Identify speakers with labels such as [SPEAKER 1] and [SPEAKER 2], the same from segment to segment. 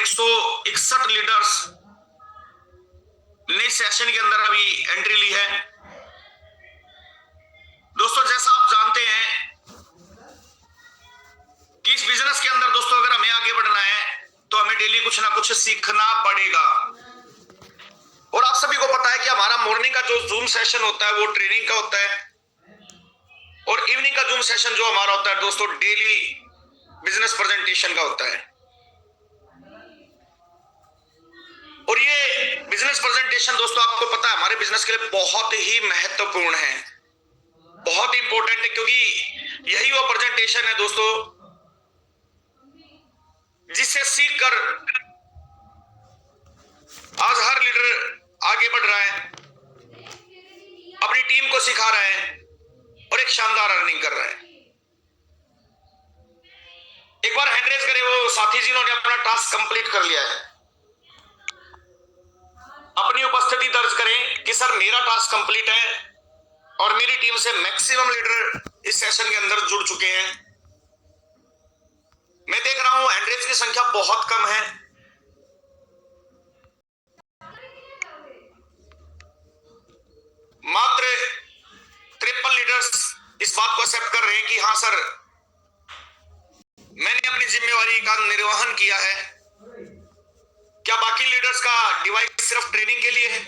[SPEAKER 1] 161 leaders ने session के अंदर अभी एंट्री ली है। दोस्तों जैसा आप जानते हैं कि इस बिजनेस के अंदर दोस्तों अगर हमें आगे बढ़ना है तो हमें डेली कुछ ना कुछ सीखना पड़ेगा। और आप सभी को पता है कि हमारा मॉर्निंग का जो जूम सेशन होता है वो ट्रेनिंग का होता है, और इवनिंग का जूम सेशन जो हमारा होता है दोस्तों डेली बिजनेस प्रेजेंटेशन का होता है। और ये बिजनेस प्रेजेंटेशन दोस्तों आपको पता है हमारे बिजनेस के लिए बहुत ही महत्वपूर्ण है, बहुत इंपॉर्टेंट है, क्योंकि यही वो प्रेजेंटेशन है दोस्तों जिससे सीखकर आज हर लीडर आगे बढ़ रहा है, अपनी टीम को सिखा रहा है और एक शानदार अर्निंग कर रहा है। एक बार हैंड रेज करें वो साथी जिन्होंने अपना टास्क कंप्लीट कर लिया है, अपनी उपस्थिति दर्ज करें कि सर मेरा टास्क कंप्लीट है और मेरी टीम से मैक्सिमम लीडर इस सेशन के अंदर जुड़ चुके हैं। मैं देख रहा हूं हैंड रेज की संख्या बहुत कम है। मात्र 53 लीडर्स इस बात को एक्सेप्ट कर रहे हैं कि हां सर मैंने अपनी जिम्मेवारी का निर्वहन किया है। क्या बाकी लीडर्स का डिवाइस सिर्फ ट्रेनिंग के लिए है?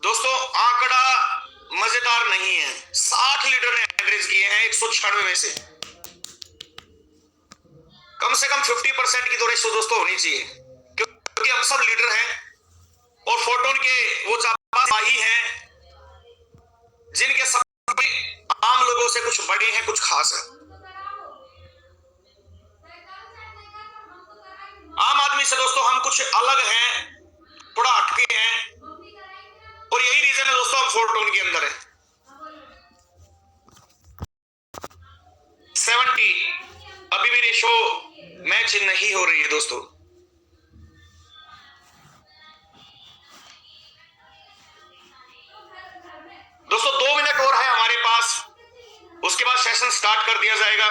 [SPEAKER 1] दोस्तों आंकड़ा मजेदार नहीं है, 60 लीडर ने एड्रेस किए हैं 196 में से। कम से कम 50% की तो रेशो दोस्तों होनी चाहिए, क्योंकि हम सब लीडर हैं और फोटोन के वो जाबाज हैं जिनके सब आम लोगों से कुछ बड़े हैं, कुछ खास है। आम आदमी से दोस्तों हम कुछ अलग हैं, थोड़ा हटके हैं, और यही रीजन है दोस्तों हम 4 टोन के अंदर है। 70 अभी भी रेशो मैच नहीं हो रही है दोस्तों। दोस्तों 2 मिनट और है हमारे पास, उसके बाद सेशन स्टार्ट कर दिया जाएगा,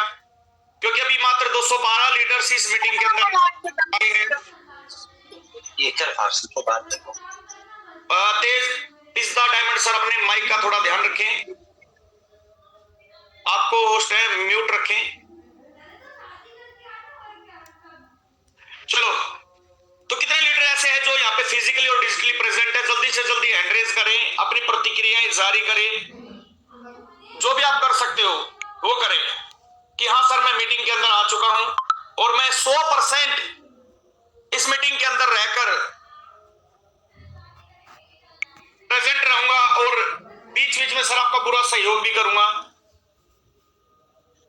[SPEAKER 1] क्योंकि अभी मात्र 212 लीडर्स इस मीटिंग के अंदर आए हैं। तेज इस द डायमंड सर अपने माइक का थोड़ा ध्यान रखें, आपको होस्ट है म्यूट रखें। चलो तो कितने लीडर ऐसे हैं जो यहाँ पे फिजिकली और डिजिटली प्रेजेंट है? जल्दी से जल्दी हैंड रेज करें, अपनी प्रतिक्रियाएं जारी करें, जो भी आप कर सकते हो वो करें कि हाँ सर मैं मीटिंग के अंदर आ चुका हूं और मैं 100% इस मीटिंग के अंदर रहकर प्रेजेंट रहूंगा और बीच बीच में सर आपका पूरा सहयोग भी करूंगा।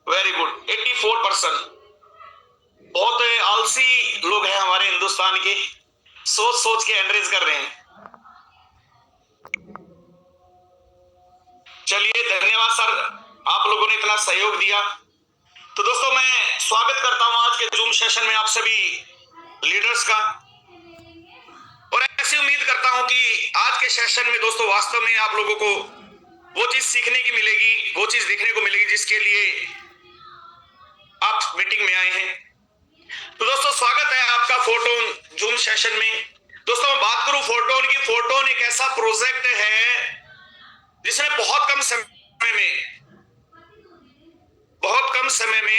[SPEAKER 1] Very good, 84%। बहुत आलसी लोग हैं हमारे हिंदुस्तान के, सोच सोच के हैंड रेज कर रहे हैं। चलिए धन्यवाद सर, आप लोगों ने इतना सहयोग दिया। तो दोस्तों मैं स्वागत करता हूं आज के जूम सेशन में आप सभी लीडर्स का, और ऐसी उम्मीद करता हूं कि आज के सेशन में दोस्तों वास्तव में आप लोगों को वो चीज सीखने की मिलेगी, वो चीज देखने को मिलेगी जिसके लिए आप मीटिंग में आए हैं। तो दोस्तों स्वागत है आपका फोटोन जूम सेशन में। दोस्तों मैं बात करूं फोटोन की, फोटोन एक ऐसा प्रोजेक्ट है जिसने बहुत कम समय में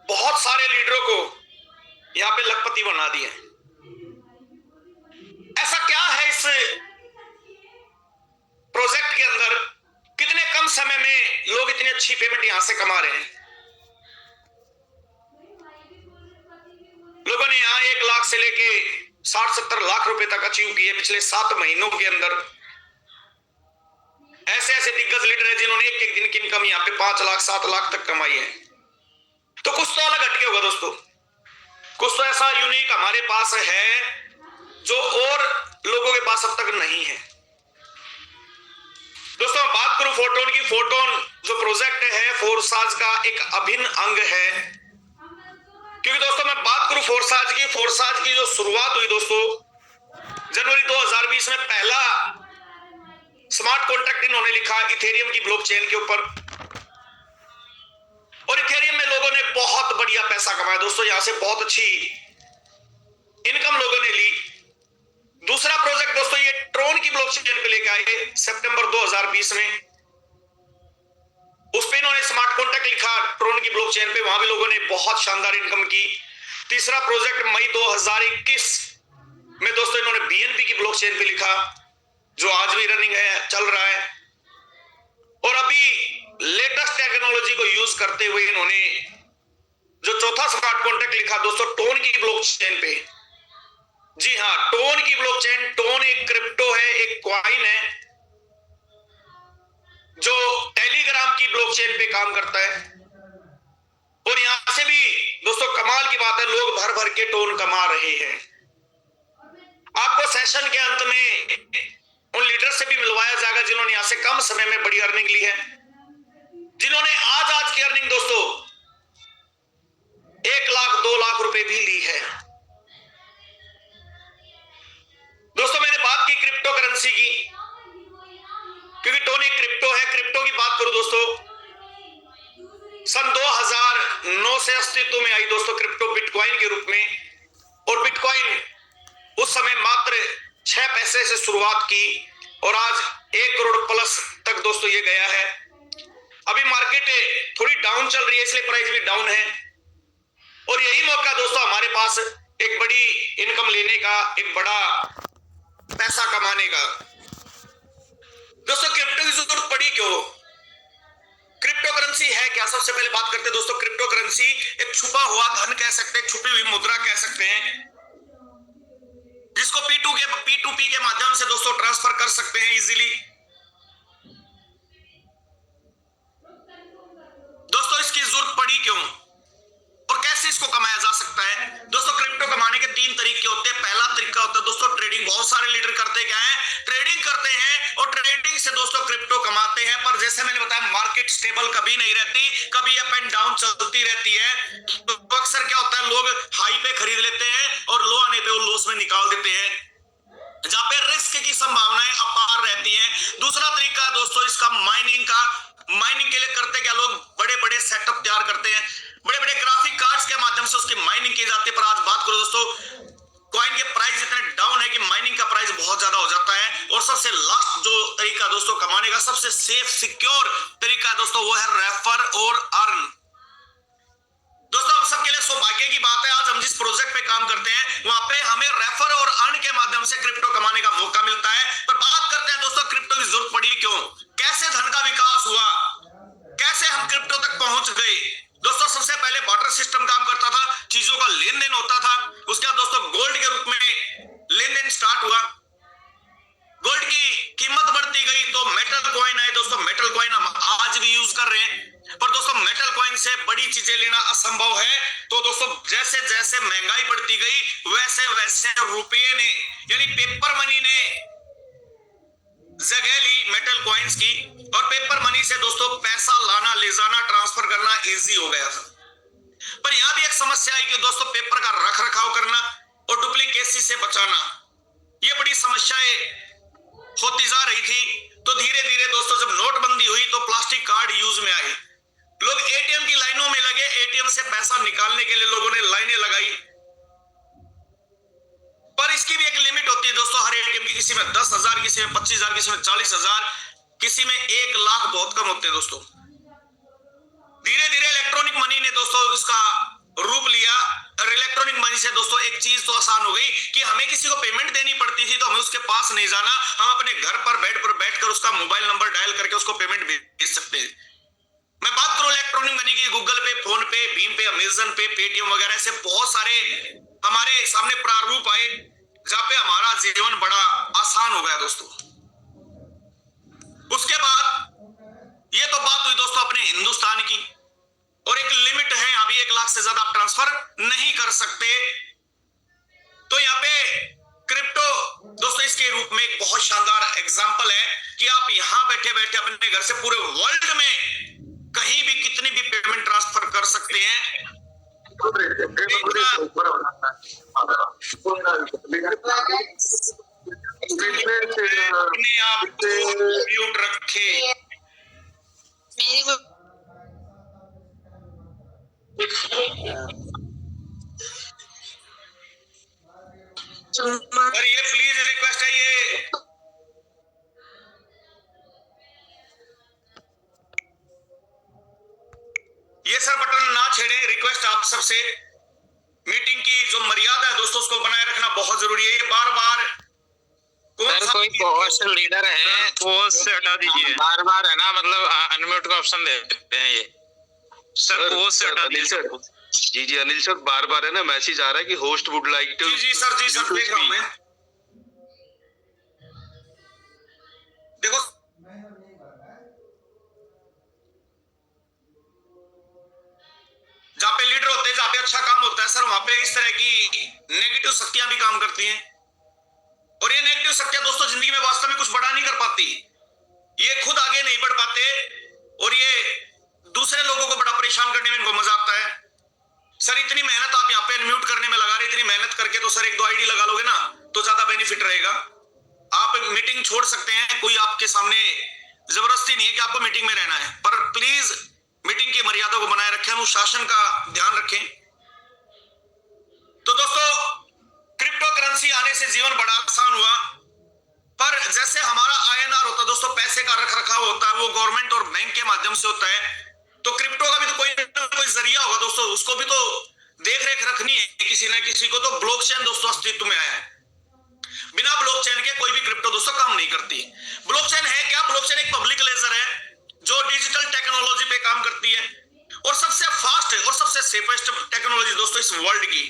[SPEAKER 1] बहुत सारे लीडरों को यहां पे लखपति बना दिया। ऐसा क्या है इस प्रोजेक्ट के अंदर, कितने कम समय में लोग इतनी अच्छी पेमेंट यहां से कमा रहे हैं? लोगों ने यहां 1 लाख से लेके 60-70 लाख रुपए तक अचीव किए पिछले 7 महीनों के अंदर। ऐसे ऐसे दिग्गज लीडर हैं जिन्होंने एक दिन की इनकम यहां पे 5 लाख 7 लाख तक कमाई है। तो कुछ तो अलग हटके होगा दोस्तों, कुछ तो ऐसा यूनिक हमारे पास है जो और लोगों के पास अब तक नहीं है। दोस्तों बात करूं फोटोन की, फोटोन जो प्रोजेक्ट है फोरसाज का एक अभिन्न अंग है। क्योंकि दोस्तों मैं बात करूं फोरसाज की जो शुरुआत हुई दोस्तों जनवरी 2020 में, पहला स्मार्ट कॉन्ट्रैक्ट इन्होंने लिखा इथेरियम की ब्लॉकचेन के ऊपर। और इथेरियम में लोगों ने बहुत बढ़िया पैसा कमाया दोस्तों, यहां से बहुत अच्छी इनकम लोगों ने ली। दूसरा प्रोजेक्ट दोस्तों ये ट्रोन की ब्लॉकचेन पे लेके आए सितंबर 2020 में। उस पे इन्होंने स्मार्ट कॉन्ट्रैक्ट लिखा ट्रोन की ब्लॉकचेन पे, वहां भी लोगों ने बहुत शानदार इनकम की। तीसरा प्रोजेक्ट मई 2021 में दोस्तों इन्होंने बीएनबी की ब्लॉकचेन पे लिखा, जो आज भी रनिंग है, चल रहा है। और अभी लेटेस्ट टेक्नोलॉजी को यूज करते हुए इन्होंने जो चौथा स्मार्ट कॉन्ट्रैक्ट लिखा दोस्तों टोन की ब्लॉकचेन पे। जी हां, टोन की ब्लॉकचेन। टोन एक क्रिप्टो है, एक कॉइन है जो टेलीग्राम की ब्लॉकचेन पे काम करता है। और यहां से भी दोस्तों कमाल की बात है, लोग भर भर के टोन कमा रहे हैं। आपको सेशन के अंत में उन लीडर से भी मिलवाया जाएगा जिन्होंने यहां से कम समय में बड़ी अर्निंग ली है, जिन्होंने आज की अर्निंग दोस्तों 1 लाख 2 लाख रुपए भी ली है। दोस्तों मैंने बात की क्रिप्टो करेंसी की, क्योंकि टोन एक क्रिप्टो है। क्रिप्टो की बात करूं दोस्तों, सन 2009 से अस्तित्व में आई दोस्तों क्रिप्टो बिटकॉइन के रूप में। और बिटकॉइन उस समय मात्र 6 पैसे से शुरुआत की और आज 1 करोड़ प्लस तक दोस्तों ये गया है। अभी मार्केट थोड़ी डाउन चल रही है, इसलिए प्राइस भी डाउन है। और यही मौका दोस्तों हमारे पास एक बड़ी इनकम लेने का, एक बड़ा पैसा कमाने का। दोस्तों क्रिप्टो की जरूरत पड़ी क्यों? क्रिप्टो करेंसी है क्या? सबसे पहले बात करते हैं दोस्तों। क्रिप्टो करेंसी एक छुपा हुआ धन कह सकते हैं, छुपी हुई मुद्रा कह सकते हैं, जिसको P2P के माध्यम से दोस्तों ट्रांसफर कर सकते हैं इजीली। दोस्तों इसकी जरूरत पड़ी क्यों और कैसे इसको कमाया जा सकता है? दोस्तों क्रिप्टो कमाने के 3 तरीके होते हैं। पहला तरीका होता है दोस्तों ट्रेडिंग। बहुत सारे लीडर करते क्या है, ट्रेडिंग करते हैं और ट्रेडिंग से दोस्तों क्रिप्टो कमाते हैं। पर जैसे मैंने बताया मार्केट स्टेबल कभी नहीं रहती, कभी अप एंड डाउन चलती रहती है। तो अक्सर क्या होता है, लोग हाई पे खरीद लेते हैं और लो आने पे वो लॉस में निकाल देते हैं, जहां पे रिस्क की संभावनाएं अपार रहती हैं। दूसरा तरीका दोस्तों इसका माइनिंग का। माइनिंग के लिए करते क्या लोग, बड़े बड़े सेटअप तैयार करते हैं, बड़े बड़े ग्राफिक कार्ड्स के माध्यम से उसकी माइनिंग की जाती है। पर आज बात करो दोस्तों, कॉइन के प्राइस इतने डाउन है कि माइनिंग का प्राइस बहुत ज्यादा हो जाता है। और सबसे लास्ट जो तरीका दोस्तों कमाने का, सबसे सेफ सिक्योर तरीका दोस्तों, वो है रेफर और अर्न। दोस्तों हम सबके लिए सौभाग्य की बात है, आज हम जिस प्रोजेक्ट पे काम करते हैं वहां पे हमें रेफर और अर्न के माध्यम से क्रिप्टो कमाने का मौका मिलता है। पर बात करते हैं दोस्तों क्रिप्टो की जरूरत पड़ी क्यों, कैसे धन का विकास हुआ, कैसे हम क्रिप्टो तक पहुंच गए। दोस्तों सबसे पहले बार्टर सिस्टम काम करता था, चीजों का लेन देन होता था। उसके बाद दोस्तों गोल्ड के रूप में लेन देन स्टार्ट हुआ। गोल्ड की कीमत बढ़ती गई तो मेटल कॉइन आए दोस्तों। मेटल कॉइन हम आज भी यूज कर रहे हैं। पर दोस्तों मेटल कॉइन से बड़ी चीजें लेना असंभव है। तो दोस्तों जैसे जैसे महंगाई बढ़ती गई वैसे वैसे रुपये ने यानी पेपर मनी ने जगह ली मेटल कॉइन्स की। और पेपर मनी से दोस्तों पैसा लाना, ले जाना, ट्रांसफर करना इजी हो गया था। पर यहां भी एक समस्या आई कि दोस्तों पेपर का रख रखाव करना और डुप्लीकेसी से बचाना, ये बड़ी समस्याएं होती जा रही थी। तो धीरे धीरे दोस्तों जब नोटबंदी हुई तो प्लास्टिक कार्ड यूज में आए, लोग एटीएम की लाइनों में लगे, एटीएम से पैसा निकालने के लिए लोगों ने लाइनें लगाई। पर इसकी भी एक लिमिट होती है दोस्तों हर एटीएम की, किसी में 10,000, किसी में 25,000, किसी में 40,000, किसी में 1 लाख बहुत कम होते हैं दोस्तों। धीरे धीरे इलेक्ट्रॉनिक मनी ने दोस्तों इसका रूप लिया। और इलेक्ट्रॉनिक मनी से दोस्तों एक चीज तो आसान हो गई कि हमें किसी को पेमेंट देनी पड़ती थी तो हमें उसके पास नहीं जाना, हम अपने घर पर बेड पर बैठकर उसका मोबाइल नंबर डायल करके उसको पेमेंट भेज सकते हैं। मैं बात करूं इलेक्ट्रॉनिक मनी की, गूगल पे, फोन पे, भीम पे, अमेजन पे, पेटीएम वगैरह से बहुत सारे हमारे सामने प्रारूप आए जहां पे हमारा जीवन बड़ा आसान हो गया दोस्तों। उसके बाद ये तो बात हुई दोस्तों अपने हिंदुस्तान की, और एक लिमिट है, अभी 1 लाख से ज्यादा आप ट्रांसफर नहीं कर सकते। तो यहाँ पे क्रिप्टो दोस्तों इसके रूप में एक बहुत शानदार एग्जांपल है कि आप यहां बैठे बैठे अपने घर से पूरे वर्ल्ड में कहीं भी कितनी भी पेमेंट ट्रांसफर कर सकते हैं। अपने आप को म्यूट रखे। और ये प्लीज रिक्वेस्ट है, ये सर बटन ना छेड़े। रिक्वेस्ट आप सबसे, मीटिंग की जो मर्यादा है दोस्तों उसको बनाए रखना बहुत जरूरी है। ये बार बार
[SPEAKER 2] सर कोई पोस्ट लीडर है पोस्ट से हटा दीजिए। बार बार है ना, मतलब अनम्यूट का ऑप्शन देते हैं ये। सर पोस्ट से हटा दीजिए।
[SPEAKER 3] जी जी अनिल सर, बार बार है ना मैसेज आ रहा है कि होस्ट वुड लाइक टू।
[SPEAKER 1] जी सर देख रहा हूं मैं। देखो जहाँ पे लीडर होते हैं, जहाँ पे अच्छा काम होता है सर, वहां पे इस तरह की नेगेटिव शक्तियां भी काम करती हैं। और ये नेगेटिव शक्तियां दोस्तों जिंदगी में वास्तव में कुछ बड़ा नहीं कर पाती। ये खुद आगे नहीं बढ़ पाते और ये दूसरे लोगों को बड़ा परेशान करने में इनको मजा आता है। सर इतनी मेहनत आप यहाँ पे अनम्यूट करने में लगा रहे, इतनी मेहनत करके तो सर 1-2 आईडी लगा लोगे ना तो ज्यादा बेनिफिट रहेगा। आप मीटिंग छोड़ सकते हैं, कोई आपके सामने जबरदस्ती नहीं है कि आपको मीटिंग में रहना है, पर प्लीज मीटिंग की मर्यादा को बनाए रखें, अनुशासन का ध्यान रखें। तो दोस्तों क्रिप्टो करेंसी आने से जीवन बड़ा आसान हुआ, पर जैसे हमारा INR होता है दोस्तों, पैसे का रख रखाव होता है, वो गवर्नमेंट और बैंक के माध्यम से होता है। तो क्रिप्टो का भी तो कोई जरिया होगा दोस्तों, उसको भी तो देख रेख रखनी है किसी ना किसी को। तो ब्लॉकचेन दोस्तों अस्तित्व में आया है। बिना ब्लॉकचेन के कोई भी क्रिप्टो दोस्तों काम नहीं करती। ब्लॉकचेन है क्या? ब्लॉकचेन एक पब्लिक लेजर है जो डिजिटल टेक्नोलॉजी पे काम करती है और सबसे फास्ट और सबसे सेफेस्ट टेक्नोलॉजी दोस्तों इस वर्ल्ड की,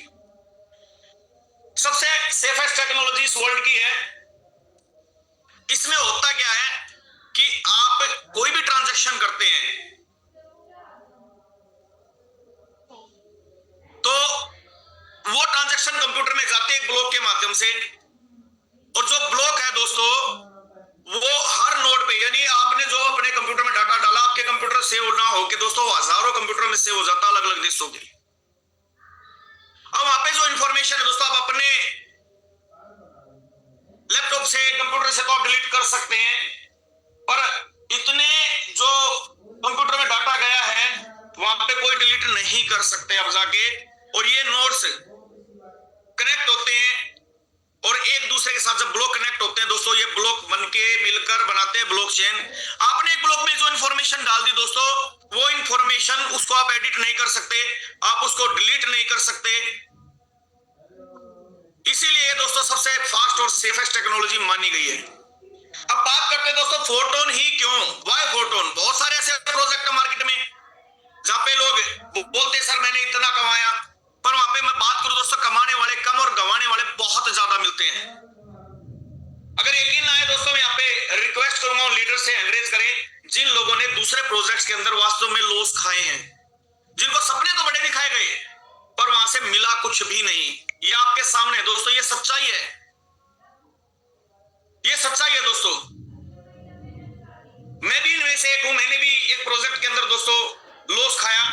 [SPEAKER 1] सबसे सेफेस्ट टेक्नोलॉजी इस वर्ल्ड की है। इसमें होता क्या है कि आप कोई भी ट्रांजैक्शन करते हैं तो वो ट्रांजैक्शन कंप्यूटर में जाते हैं ब्लॉक के माध्यम से, और जो ब्लॉक है दोस्तों वो हर नोड पे, यानी आपने जो अपने कंप्यूटर में डाटा डाला, आपके कंप्यूटर सेव ना हो के दोस्तों हजारों कंप्यूटर में सेव हो जाता अलग अलग देशों के। अब वहां पे जो इंफॉर्मेशन है दोस्तों, आप अपने लैपटॉप से कंप्यूटर से तो आप डिलीट कर सकते हैं, पर इतने जो कंप्यूटर में डाटा गया है वहां पे कोई डिलीट नहीं कर सकते अब जाके। और ये नोड्स कनेक्ट होते हैं और एक दूसरे के साथ जब ब्लॉक कनेक्ट होते हैं दोस्तों, ये ब्लॉक बनके मिलकर बनाते हैं ब्लॉकचेन। आपने एक ब्लॉक में जो इंफॉर्मेशन डाल दी दोस्तों, वो इंफॉर्मेशन उसको आप एडिट नहीं कर सकते, आप उसको डिलीट नहीं कर सकते। इसीलिए दोस्तों सबसे फास्ट और सेफेस्ट टेक्नोलॉजी मानी गई है। अब बात करते हैं दोस्तों फोटोन ही क्यों, वाई फोटोन। बहुत सारे ऐसे प्रोजेक्ट है मार्केट में जहां पे लोग बोलते हैं सर मैंने इतना कमाया, पर वहां पे मैं बात करूं दोस्तों कमाने वाले कम और गंवाने वाले बहुत ज्यादा मिलते हैं। अगर यकीन ना आए दोस्तों, मैं यहाँ पे रिक्वेस्ट करूंगा लीडर से एंकरेज करें जिन लोगों ने दूसरे प्रोजेक्ट्स के अंदर वास्तव में लॉस खाए हैं, जिनको सपने तो बड़े दिखाए गए पर वहां से मिला कुछ भी नहीं। ये आपके सामने है दोस्तों, ये सच्चाई है, ये सच्चाई है दोस्तों। मैं भी इनमें से एक हूं, मैंने भी एक प्रोजेक्ट के अंदर दोस्तों लॉस खाया,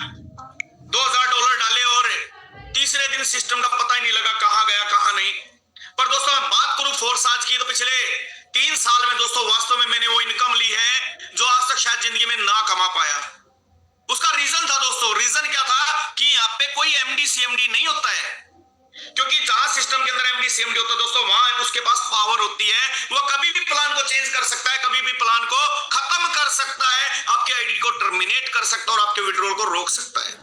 [SPEAKER 1] $2000 डाले और तीसरे दिन सिस्टम का पता ही नहीं लगा कहां गया कहां नहीं। पर दोस्तों मैं बात करूं फोर्स आज की, तो पिछले 3 साल में दोस्तों वास्तव में मैंने वो इनकम ली है जो आज तक शायद जिंदगी में ना कमा पाया। उसका रीजन था दोस्तों, रीजन क्या था कि यहाँ पे कोई MD CMD नहीं होता है, क्योंकि जहां सिस्टम के अंदर MD CMD होता है दोस्तों वहां उसके पास पावर होती है, वो कभी भी प्लान को चेंज कर सकता है, कभी भी प्लान को खत्म कर सकता है, आपके आईडी को टर्मिनेट कर सकता है और आपके विड्रॉल को रोक सकता है।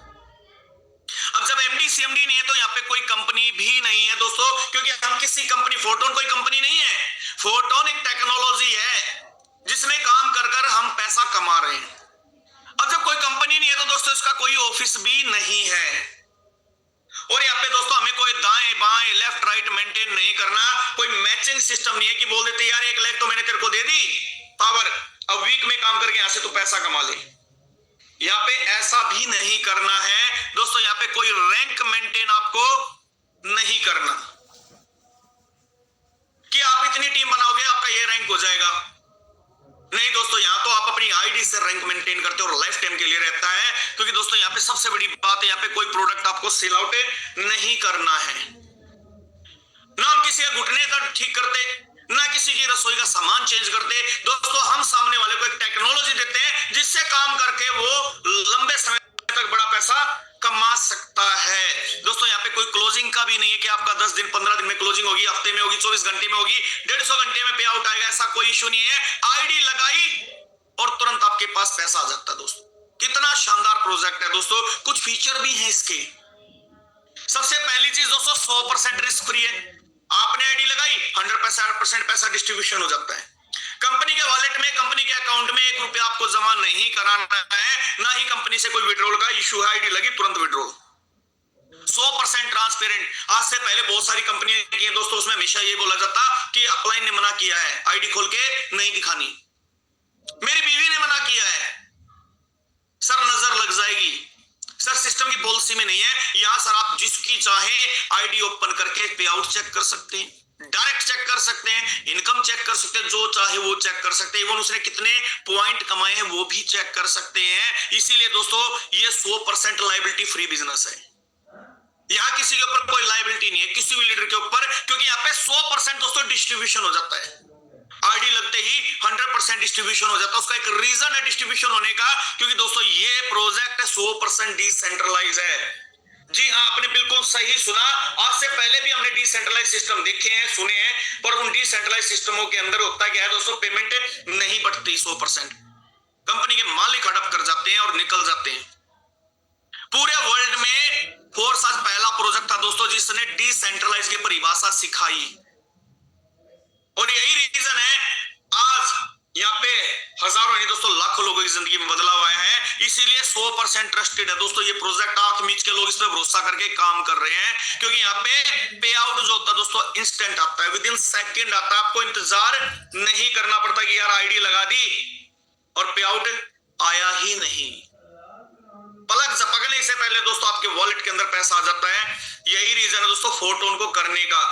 [SPEAKER 1] अब जब MD CMD नहीं है तो यहाँ पे कोई कंपनी भी नहीं है दोस्तों, क्योंकि हम किसी कंपनी, फोटोन कोई कंपनी नहीं है, फोटोन एक टेक्नोलॉजी है जिसमें काम कर कर हम पैसा कमा रहे हैं। अब जब कोई कंपनी नहीं है तो दोस्तों इसका कोई ऑफिस भी नहीं है, और यहाँ पे दोस्तों हमें कोई दाएं बाएं लेफ्ट राइट मेंटेन नहीं करना, कोई मैचिंग सिस्टम नहीं है कि बोल देते यार 1 लाख तो मैंने तेरे को दे दी पावर, अब वीक में काम करके यहां से तू पैसा कमा ले। यहाँ पे ऐसा भी नहीं करना है दोस्तों, यहाँ पे कोई रैंक मेंटेन आपको नहीं करना कि आप इतनी टीम बनाओगे आपका ये रैंक हो जाएगा। नहीं दोस्तों, यहाँ तो आप अपनी आईडी से रैंक मेंटेन करते हो और लाइफ टाइम के लिए रहता है, क्योंकि दोस्तों यहाँ पे सबसे बड़ी बात है, यहाँ पे कोई प्रोडक्ट आपको सेल आउट नहीं करना है। ना हम किसी के घुटने तक ठीक करते, ना किसी की रसोई का सामान चेंज करते दोस्तों, हम सामने वाले को एक टेक्नोलॉजी देते हैं जिससे काम करके वो लंबे समय तक बड़ा पैसा कमा भी नहीं है कि आपका 10 दिन 15 दिन में क्लोजिंग होगी, हफ्ते में होगी, 24 घंटे में होगी, 150 घंटे में पे आउट आएगा, ऐसा कोई इश्यू नहीं है। आईडी लगाई और तुरंत आपके पास पैसा आ जाता है दोस्तों। कितना शानदार प्रोजेक्ट है दोस्तों। कुछ फीचर भी हैं इसके। सबसे पहली चीज दोस्तों 100% रिस्क फ्री है। आपने आईडी लगाई, 100% पैसा डिस्ट्रीब्यूशन हो जाता है। कंपनी के वॉलेट में, कंपनी के अकाउंट में 1 रुपया आपको जमा नहीं कराना है, ना ही कंपनी से कोई विड्रॉल का इश्यू है। आईडी लगी तुरंत विड्रॉल, 100% ट्रांसपेरेंट। आज से पहले बहुत सारी कंपनियां की हैं दोस्तों, उसमें हमेशा ये बोला जाता कि अपलाइन ने मना किया है आईडी खोल के नहीं दिखानी। मेरी बीवी ने मना किया है, सर नजर लग जाएगी, सर सिस्टम की पॉलिसी में नहीं है। यहां सर आप जिसकी चाहे आईडी ओपन करके पे आउट चेक कर सकते हैं, डायरेक्ट चेक कर सकते हैं, इनकम चेक कर सकते हैं, जो चाहे वो चेक कर सकते हैं, इवन उसने कितने पॉइंट कमाए हैं वो भी चेक कर सकते हैं। इसीलिए दोस्तों ये 100% लायबिलिटी फ्री बिजनेस है। यहां किसी के ऊपर कोई लायबिलिटी नहीं है, किसी भी लीडर के ऊपर, क्योंकि यहाँ पे 100% दोस्तों डिस्ट्रीब्यूशन हो जाता है। आईडी लगते ही 100% डिस्ट्रीब्यूशन हो जाता है। उसका एक रीजन है डिस्ट्रीब्यूशन होने का, क्योंकि दोस्तों ये प्रोजेक्ट 100% डिसेंट्रलाइज है। जी हाँ, आपने बिल्कुल सही सुना। आज से पहले भी हमने डिसेंट्रलाइज सिस्टम देखे हैं, सुने हैं, पर उन डिसेंट्रलाइज सिस्टमों के अंदर होता क्या है दोस्तों, पेमेंट नहीं बढ़ती 100%। कंपनी के मालिक हड़प कर जाते हैं और निकल जाते हैं। पूरे वर्ल्ड में फोर्स आज पहला प्रोजेक्ट था दोस्तों जिसने डिसेंट्रलाइज की परिभाषा सिखाई, और यही रीजन है आज यहाँ पे हजारों नहीं दोस्तों लाखों लोगों की जिंदगी में बदलाव आया है। इसीलिए 100% ट्रस्टेड है दोस्तों ये प्रोजेक्ट। आंख मीच के लोग इस पे भरोसा करके काम कर रहे हैं, क्योंकि यहाँ पे पे आउट जो होता है दोस्तों इंस्टेंट आता है, विद इन सेकेंड आता है। आपको इंतजार नहीं करना पड़ता कि यार आईडी लगा दी और पे आउट आया ही नहीं। पलक झपकने से पहले दोस्तों आपके वॉलेट के अंदर पैसा आ जाता है। यही रीजन है दोस्तों फोटोन को करने का।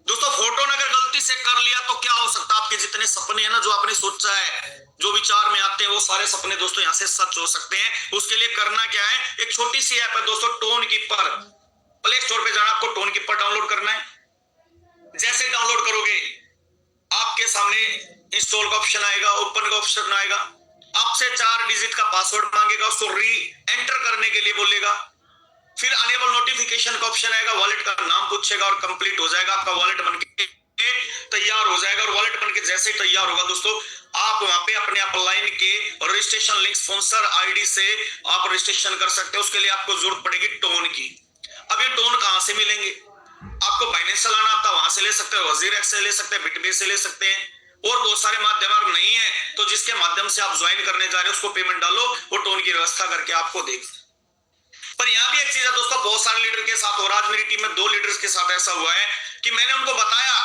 [SPEAKER 1] दोस्तों फोटोन अगर गलती से कर लिया तो क्या हो सकता है, आपके जितने सपने हैं ना, जो आपने सोचा है, जो विचार में आते हैं, वो सारे सपने दोस्तों यहां से सच हो सकते हैं। उसके लिए करना क्या है, एक छोटी सी ऐप है दोस्तों टोन कीपर। प्ले स्टोर पे जाना, आपको टोन कीपर डाउनलोड करना है। जैसे डाउनलोड करोगे आपके सामने इंस्टॉल का ऑप्शन आएगा, ओपन का ऑप्शन आएगा, आपसे 4 डिजिट का पासवर्ड मांगेगा, उसको री एंटर करने के लिए बोलेगा। फिर अनेबल नोटिफिकेशन का ऑप्शन आएगा, वॉलेट का नाम पूछेगा और कंप्लीट हो जाएगा। आपका वॉलेट बनके तैयार हो जाएगा। और वॉलेट बनके जैसे ही तैयार होगा दोस्तों, आप वहां पे अपने अपलाइन के रजिस्ट्रेशन लिंक स्पॉन्सर आईडी से आप रजिस्ट्रेशन कर सकते हैं। उसके लिए आपको जरूरत पड़ेगी टोन की। अब ये टोन कहां से मिलेंगे, आपको बाइनेंस चलाना आता है, वहां से ले सकते हैं, वजीर से ले सकते हैं, बिटबे से ले सकते हैं, और बहुत सारे माध्यम। अगर नहीं है तो जिसके माध्यम से आप ज्वाइन करने जा रहे हो उसको पेमेंट डालो, वो टोन की व्यवस्था करके आपको देगा। पर यहां भी एक चीज है दोस्तों, बहुत सारे लीडर के साथ, और आज मेरी टीम में 2 लीडर्स के साथ ऐसा हुआ है कि मैंने उनको बताया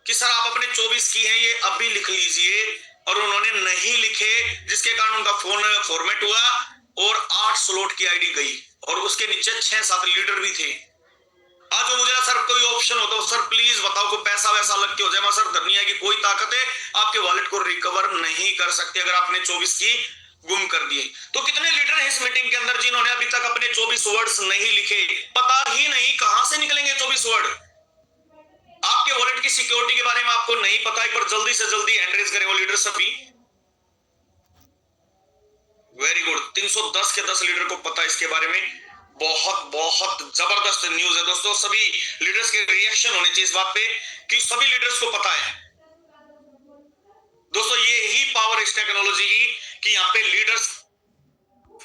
[SPEAKER 1] कि सर आप अपने 24 की हैं ये अभी लिख लीजिए, और उन्होंने नहीं लिखे, जिसके कारण उनका फोन फॉर्मेट हुआ और 8 स्लॉट की आईडी गई, और उसके नीचे 6-7 लीडर भी थे। आज वो मुझे सर कोई ऑप्शन हो तो सर प्लीज बताओ, कोई पैसा वैसा लग के हो जाए। सर दुनिया की कोई ताकत है आपके वॉलेट को रिकवर नहीं कर सकती अगर आपने 24 की गुम कर दिए। तो कितने लीडर हैं इस मीटिंग के अंदर जिन्होंने अभी तक अपने 24 वर्ड्स नहीं लिखे, पता ही नहीं कहां से निकलेंगे 24 वर्ड। आपके वॉलेट की सिक्योरिटी के बारे में आपको नहीं पता, एक बार जल्दी से जल्दी हैंड रेज करें वो लीडर सभी। वेरी गुड, 310 के 10 लीडर को पता है इसके बारे में। बहुत बहुत जबरदस्त न्यूज है दोस्तों। सभी लीडर्स के रिएक्शन होने चाहिए इस बात पे कि सभी लीडर्स को पता है। दोस्तों ये ही पावर इस टेक्नोलॉजी की कि यहाँ पे लीडर्स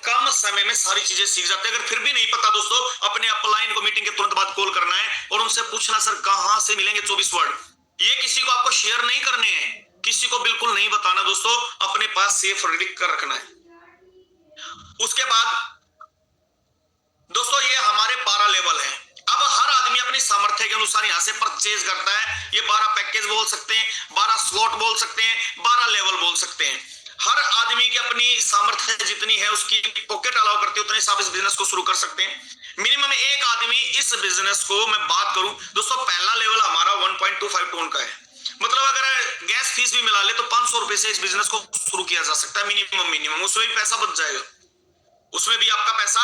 [SPEAKER 1] कम समय में सारी चीजें सीख जाते हैं। अगर फिर भी नहीं पता दोस्तों, अपने अपलाइन को मीटिंग के तुरंत बाद कॉल करना है और उनसे पूछना सर कहां से मिलेंगे 24 वर्ड। ये किसी को आपको शेयर नहीं करने हैं, किसी को बिल्कुल नहीं बताना दोस्तों, अपने पास सेफ लिख कर रखना है। उसके बाद दोस्तों ये हमारे 12 लेवल हैं। अब हर आदमी अपनी सामर्थ्य के अनुसार यहां से परचेज करता है। ये 12 पैकेज बोल सकते हैं, 12 स्लॉट बोल सकते हैं, 12 लेवल बोल सकते हैं। हर आदमी की अपनी सामर्थ्य जितनी है, उसकी पॉकेट अलाउ करते उतने हिसाब इस बिजनेस को शुरू कर सकते हैं। मिनिमम एक आदमी इस बिजनेस को, मैं बात करूं दोस्तों, पहला लेवल हमारा 1.25 टन का है। मतलब अगर गैस फीस भी मिला ले तो 500 रुपए से इस बिजनेस को शुरू किया जा सकता है मिनिमम। उसमें भी पैसा बच जाएगा, उसमें भी आपका पैसा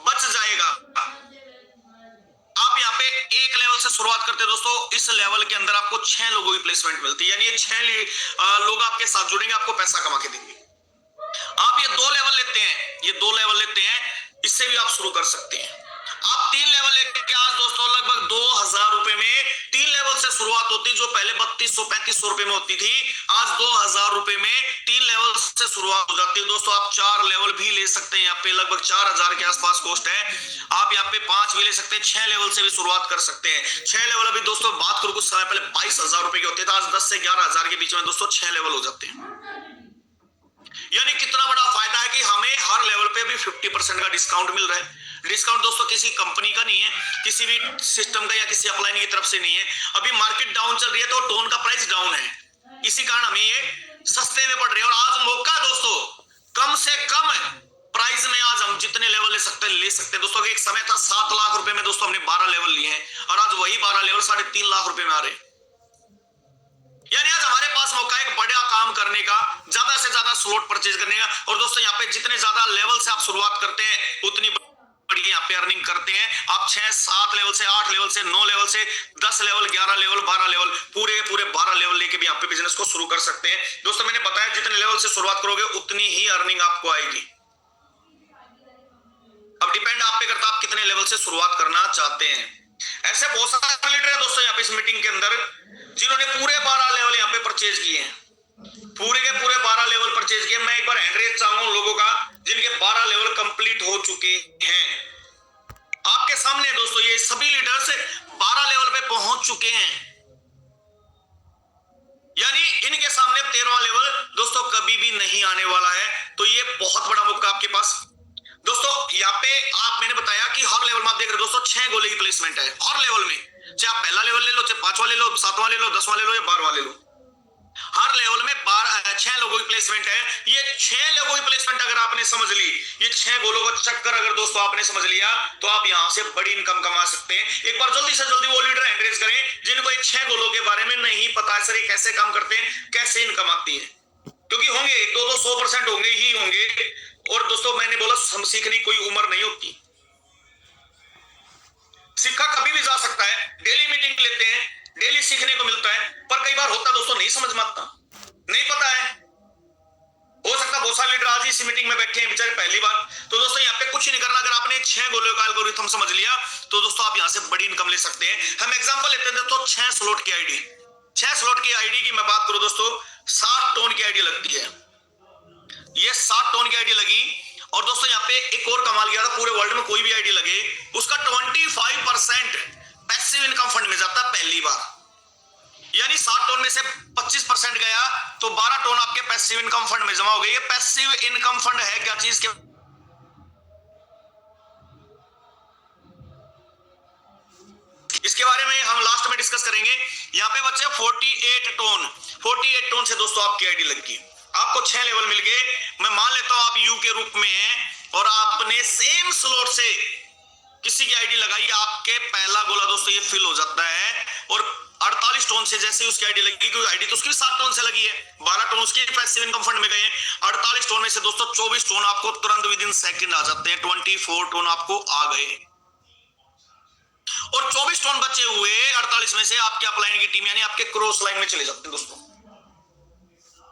[SPEAKER 1] बच जाएगा। आप यहाँ पे एक लेवल से शुरुआत करते हैं दोस्तों, इस लेवल के अंदर आपको 6 लोगों की प्लेसमेंट मिलती है, यानी ये 6 लोग आपके साथ जुड़ेंगे, आपको पैसा कमा के देंगे। आप ये 2 लेवल लेते हैं, इससे भी आप शुरू कर सकते हैं। आप 3 लेवल लेके आज दोस्तों दोस्तों लगभग 2000 रुपए में 3 लेवल से शुरुआत होती, जो पहले 3200-3500 रुपए में होती थी, आज 2000 रुपए में 3 लेवल से शुरुआत हो जाती है। दोस्तों आप 4 लेवल भी ले सकते हैं, यहाँ पे लगभग 4000 के आसपास कॉस्ट है। आप यहाँ पे 5 भी ले सकते हैं, 6 लेवल से भी शुरुआत कर सकते हैं। 6 लेवल अभी दोस्तों बात करूं, कुछ समय पहले 22000 रुपए के होते थे, आज 10 से 11000 के बीच में दोस्तों 6 लेवल हो जाते हैं। यानी कितना बड़ा फायदा है कि हमें हर लेवल पे भी 50% का डिस्काउंट मिल रहा है। डिस्काउंट दोस्तों किसी कंपनी का नहीं है, किसी भी सिस्टम का या किसी अपलाइन की तरफ से नहीं है। अभी मार्केट डाउन चल रही है तो टोन का प्राइस डाउन है, इसी कारण हमें ये सस्ते में पड़ रही है। और आज मौका है दोस्तों, कम से कम प्राइस में आज हम जितने लेवल ले सकते हैं दोस्तों। एक समय था 7 लाख रुपए में दोस्तों हमने 12 लेवल लिए हैं, और आज वही 12 लेवल 3.5 लाख रुपए में आ रहे हैं। यानी आज हमारे पास मौका है एक बड़ा काम करने का, ज्यादा से ज्यादा स्लॉट परचेज करने का। और दोस्तों यहाँ पे जितने ज्यादा लेवल से आप शुरुआत करते हैं उतनी बड़ी यहाँ पे अर्निंग करते हैं। आप 6-7 लेवल से, 8 लेवल से, 9 लेवल से, 10 लेवल, 11 लेवल, 12 लेवल, पूरे 12 लेवल लेके भी यहाँ पे बिजनेस को शुरू कर सकते हैं। दोस्तों मैंने बताया जितने लेवल से शुरुआत करोगे उतनी ही अर्निंग आपको आएगी। अब डिपेंड आप पे करता है आप कितने लेवल से शुरुआत करना चाहते हैं। ऐसे बहुत सारे लीडर हैं दोस्तों यहाँ पे इस मीटिंग के अंदर जिन्होंने पूरे 12 लेवल यहाँ पे परचेज किए हैं, पूरे के पूरे 12 लेवल परचेज किए। मैं एक बार हैंड रेज चाहूंगा उन लोगों का जिनके 12 लेवल कंप्लीट हो चुके हैं। आपके सामने दोस्तों ये सभी लीडर्स 12 लेवल पे पहुंच चुके हैं, यानी इनके सामने 13वां लेवल दोस्तों कभी भी नहीं आने वाला है। तो ये बहुत बड़ा मौका आपके पास दोस्तों। यहाँ पे मैंने बताया कि हर लेवल में आप देख रहे हो दोस्तों 6 गोले की प्लेसमेंट है हर लेवल में, चाहे आप पहला लेवल ले लो, चाहे 5वां ले लो, 7वां ले लो, 10वां ले लो या 12वां ले लो, हर लेवल में 6 लोगों की प्लेसमेंट है। ये 6 लोगों की प्लेसमेंट अगर आपने समझ ली, ये 6 गोलों का चक्कर अगर दोस्तों आपने समझ लिया, तो आप यहां से बड़ी इनकम कमा सकते हैं। एक बार जल्दी से जल्दी वो लीडर एंकरेज करें जिनको ये 6 गोलों के बारे में नहीं पता सर ये कैसे काम करते हैं, कैसे इनकम आती है, क्योंकि होंगे 200% होंगे ही होंगे। और दोस्तों मैंने बोला हम सीखने की कोई उम्र नहीं होती, सीखा कभी भी जा सकता है। डेली मीटिंग लेते हैं, डेली सीखने को मिलता है, पर कई बार होता दोस्तों नहीं समझ में आता, नहीं पता है। हो सकता बहुत सारे लीडर आज इस मीटिंग में बैठे हैं बेचारे पहली बार। तो दोस्तों यहाँ पे कुछ नहीं करना, अगर आपने 6 गोलों का एल्गोरिथम समझ लिया तो दोस्तों आप यहाँ से बड़ी इनकम ले सकते हैं। हम एग्जांपल लेते हैं तो 6 स्लॉट की आईडी, 6 स्लॉट की आईडी की मैं बात करूं दोस्तों, 60 टोन की आईडी लगती है। ये 60 टोन की आईडी लगी, और दोस्तों यहाँ पे एक और कमाल किया था, पूरे वर्ल्ड में कोई भी आईडी लगे उसका 25% पैसिव इनकम फंड में जाता है पहली बार। यानी 60 टोन में से 25% गया तो 12 टोन आपके पैसिव इनकम फंड में जमा हो गई। ये पैसिव इनकम फंड है क्या चीज के इसके बारे में हम लास्ट में डिस्कस करेंगे। यहाँ पे बच्चे 48 टोन से दोस्तों आपकी आईडी लगी, आपको 6 लेवल मिल गए। मैं मान लेता हूं आप यू के रूप में हैं और आपने सेम स्लॉट से किसी की आईडी लगाई, आपके पहला गोला दोस्तों ये फिल हो जाता है। और 48 टोन से जैसे उसकी आईडी लगी, क्योंकि आईडी तो उसकी 7 टोन से लगी है, 12 टोन उसके पैसिव इनकम फंड में गए। 48 टोन में से दोस्तों 24 टोन आपको तुरंत विद इन सेकंड आ जाते हैं, 24 टोन आपको आ गए। और 24 टोन बचे हुए 48 में से आपके अपलाइन की टीम यानी आपके क्रॉस लाइन में चले जाते हैं दोस्तों।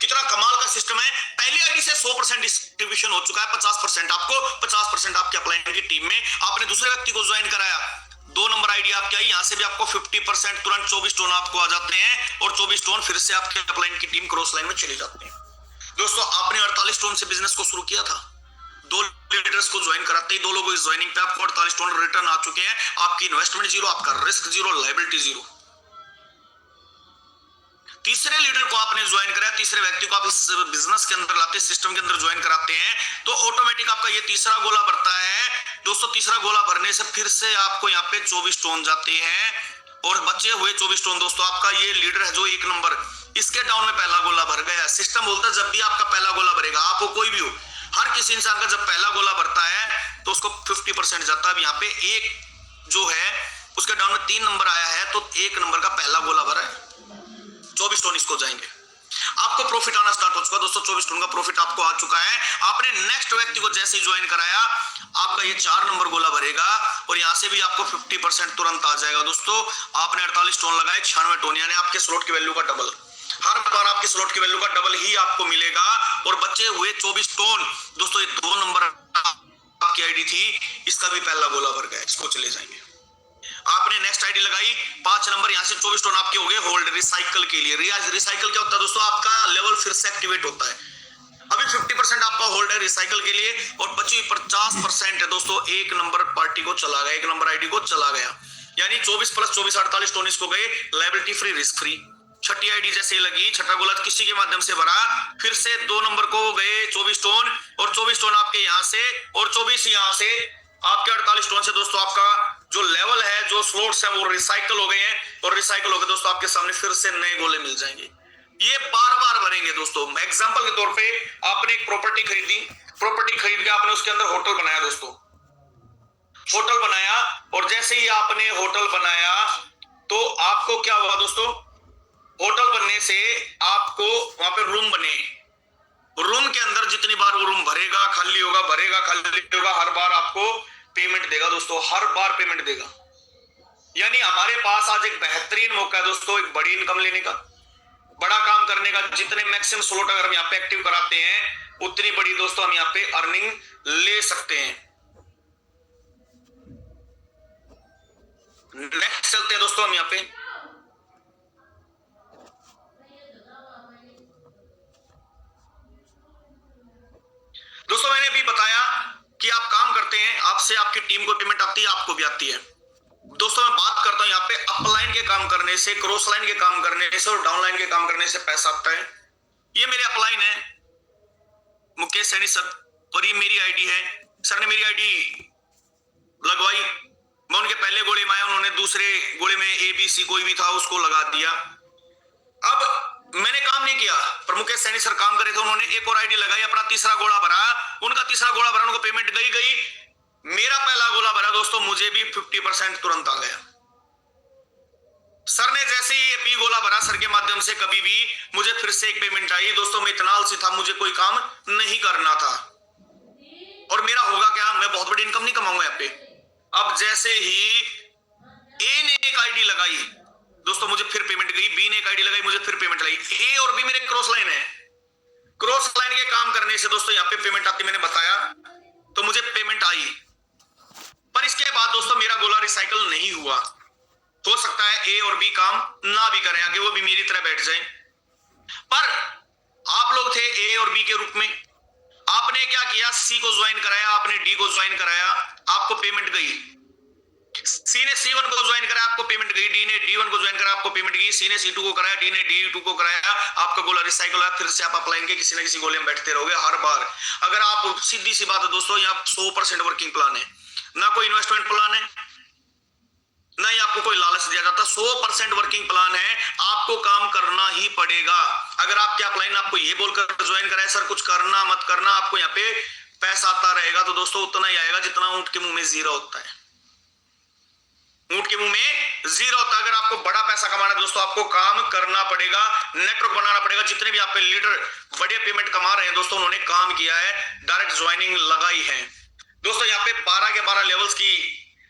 [SPEAKER 1] कितना कमाल का सिस्टम है। पहली आईडी से 100% डिस्ट्रीब्यूशन हो चुका है, 50% आपको, 50% आपके अपलाइन की टीम में। आपने दूसरे व्यक्ति को ज्वाइन कराया, 2 नंबर आईडी आपकी आई, यहां से भी आपको 50% तुरंत 24 टोन आपको आ जाते हैं, और 24 टोन फिर से आपके अपलाइन की टीम क्रॉस लाइन में चले जाते हैं। दोस्तों आपने 48 टोन से बिजनेस को शुरू किया था, 2 लीडर्स को ज्वाइन कराते ही 2 लोगों की ज्वाइनिंग पे आपको 48 टोन रिटर्न आ चुके हैं। आपकी इन्वेस्टमेंट जीरो, आपका रिस्क जीरो, लायबिलिटी जीरो। तीसरे लीडर को आपने ज्वाइन कराया, तीसरे व्यक्ति को आप इस बिजनेस के अंदर लाते, सिस्टम के अंदर ज्वाइन कराते हैं, तो ऑटोमेटिक आपका ये तीसरा गोला भरता है दोस्तों। तीसरा गोला भरने से फिर से आपको यहाँ पे 24 टोन जाते हैं, और बचे हुए 24 टोन दोस्तों आपका ये लीडर है जो 1 नंबर, इसके डाउन में पहला गोला भर गया। सिस्टम बोलता है जब भी आपका पहला गोला भरेगा, आप वो कोई भी हो, हर किसी इंसान का जब पहला गोला भरता है तो उसको 50% जाता है। अब यहाँ पे एक जो है उसके डाउन में 3 नंबर आया है, तो 1 नंबर का पहला गोला भरा है, 24 टोन इसको जाएंगे। आपको प्रॉफिट आना स्टार्ट हो चुका है दोस्तों, 24 टोन का प्रॉफिट आपको आ चुका है। आपने नेक्स्ट व्यक्ति को जैसे ही ज्वाइन कराया, आपका ये 4 नंबर गोला भरेगा, और यहां से भी आपको 50% तुरंत आ जाएगा दोस्तों। आपने 48 टोन लगाए, 96 टोन, यानी आपके स्लॉट की वैल्यू का डबल। हर बार आपके स्लॉट की वैल्यू का डबल ही आपको मिलेगा। और बचे हुए 24 टोन दोस्तों, ये 2 नंबर आपकी आईडी थी, इसका भी पहला गोला भर गया, इसको चले जाएंगे। आपने नेक्स्ट आईडी लगाई, 5 नंबर, यहाँ से 24 टोन आपके हो गए होल्ड रिसाइकल के लिए। रिसाइकल क्या होता है दोस्तों, आपका लेवल फिर से एक्टिवेट होता है। अभी 50% आपका होल्ड है रिसाइकल के लिए, और बची 50% है दोस्तों एक नंबर पार्टी को चला गया, एक नंबर आईडी को चला गया। यानी 24 + 24 48 टोन इसको गए, लायबिलिटी फ्री, रिस्क फ्री। छठी आईडी जैसे लगी, छठा गोला किसी के माध्यम से भरा, फिर से 2 नंबर को गए 24 टोन, और 24 टोन आपके यहां से, और 24 यहां से, आपके 48 टोन से दोस्तों आपका जो लेवल है, जो स्लॉट्स है, वो रिसाइकल हो गए हैं, और रिसाइकल हो गए दोस्तों आपके सामने फिर से नए गोले मिल जाएंगे। ये बार बार भरेंगे दोस्तों। एग्जांपल के तौर पे आपने एक प्रॉपर्टी खरीदी, प्रॉपर्टी खरीद के आपने उसके अंदर होटल बनाया दोस्तों, होटल बनाया, और जैसे ही आपने होटल बनाया तो आपको क्या हुआ दोस्तों, होटल बनने से आपको वहां पे रूम बने, रूम के अंदर जितनी बार वो रूम भरेगा खाली होगा, भरेगा खाली होगा, हर बार आपको पेमेंट देगा दोस्तों, हर बार पेमेंट देगा। यानी हमारे पास आज एक बेहतरीन मौका है दोस्तों, एक बड़ी इनकम लेने का, बड़ा काम करने का। जितने मैक्सिमम स्लॉट अगर हम यहाँ पे एक्टिव कराते हैं, उतनी बड़ी दोस्तों हम यहाँ पे अर्निंग ले सकते हैं। नेक्स्ट चलते हैं दोस्तों हम यहाँ पे। दोस्तों मैंने अभी बताया कि आप काम करते हैं, आपसे आपकी टीम को पेमेंट आती है, आपको भी आती है। दोस्तों मैं बात करता हूं यहाँ पे अपलाइन के काम करने से, क्रॉस लाइन के काम करने से, और डाउनलाइन के काम करने से पैसा आता है। ये मेरे अपलाइन है मुकेश सैनी सर, और ये मेरी आईडी है। सर ने मेरी आईडी लगवाई, मैं उनके पहले गोले में आया, उन्होंने दूसरे गोले में ABC कोई भी था उसको लगा दिया। अब मैंने काम नहीं किया, पर मुकेश सैनी सर काम करे थे, उन्होंने एक और आईडी लगाई, अपना तीसरा गोला भरा, उनका तीसरा गोला भरा, उनको पेमेंट गई। मेरा पहला गोला भरा दोस्तों, मुझे भी 50% तुरंत आ गया। सर ने जैसे ही ये B गोला भरा, सर के माध्यम से कभी भी मुझे फिर से एक पेमेंट आई दोस्तों। मैं इतना आलसी था, मुझे कोई काम नहीं करना था, और मेरा होगा क्या, मैं बहुत बड़ी इनकम नहीं कमाऊंगा यहाँ पे। अब जैसे ही A ने एक आईडी लगाई दोस्तों, मुझे फिर पेमेंट गई, B ने एक आईडी लगाई, मुझे फिर पेमेंट लगी। A और B मेरे क्रॉस लाइन है, क्रॉस लाइन के काम करने से दोस्तों यहाँ पे पेमेंट आती, मैंने बताया, तो मुझे पेमेंट आई। पर इसके बाद दोस्तों मेरा गोला रिसाइकल नहीं हुआ। हो सकता है A और B काम ना भी करें आगे, वो भी मेरी तरह बैठ जाएं। पर आप लोग थे A और B के रूप में, आपने क्या किया, C को ज्वाइन कराया, आपने D को ज्वाइन कराया, आपको पेमेंट गई। C ने C1 को ज्वाइन कराया, आपको पेमेंट गई। D ने D1 को ज्वाइन कराया, आपको पेमेंट गई। C ने C2 को कराया, D ने D2 को कराया, आपका गोला रिसाइकल हुआ। फिर से आप अपलाइन के किसी ना किसी गोले में बैठते रहोगे हर बार। अगर आप, सीधी सी बात है दोस्तों, यहाँ 100% वर्किंग प्लान है, ना कोई इन्वेस्टमेंट प्लान है, ना ही आपको कोई लालच दिया जाता। 100% वर्किंग प्लान है, आपको काम करना ही पड़ेगा। अगर आपके अपलाइन आपको ये बोलकर ज्वाइन कराए सर कुछ करना मत करना, आपको यहाँ पे पैसा आता रहेगा, तो दोस्तों उतना ही आएगा जितना ऊंट के मुंह में जीरा होता है। ऊंट के मुंह में जीरो होता है। अगर आपको बड़ा पैसा कमाना है दोस्तों, आपको काम करना पड़ेगा, नेटवर्क बनाना पड़ेगा। जितने भी आप पे लीडर बड़े पेमेंट कमा रहे हैं दोस्तों, उन्होंने काम किया है, डायरेक्ट ज्वाइनिंग लगाई है। दोस्तों यहाँ पे 12 के 12 लेवल्स की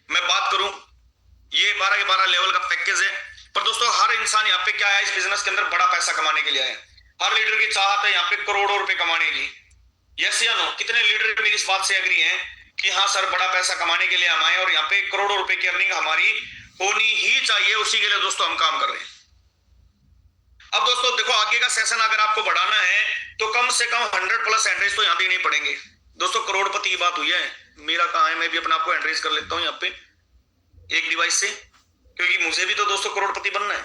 [SPEAKER 1] मैं बात करूं, ये 12 के 12 लेवल का पैकेज है। पर दोस्तों हर इंसान यहाँ पे क्या है, इस बिजनेस के अंदर बड़ा पैसा कमाने के लिए आए। हर लीडर की चाहत है यहाँ पे करोड़ों रुपए कमाने की। यस या नो? कितने लीडर मेरी इस बात से एग्री हैं कि हाँ सर बड़ा पैसा कमाने के लिए हम आए और यहाँ पे करोड़ों रुपए की अर्निंग हमारी होनी ही चाहिए, उसी के लिए दोस्तों हम काम कर रहे हैं। अब दोस्तों देखो, आगे का सेशन अगर आपको बढ़ाना है तो कम से कम 100+ एंट्रीज तो यहाँ पे नहीं पड़ेंगे दोस्तों। करोड़पति की बात हुई है, मेरा कहाँ है, मैं भी अपने आप को एंट्रीज कर लेता हूँ यहाँ पे एक डिवाइस से, क्योंकि मुझे भी तो दोस्तों करोड़पति बनना है।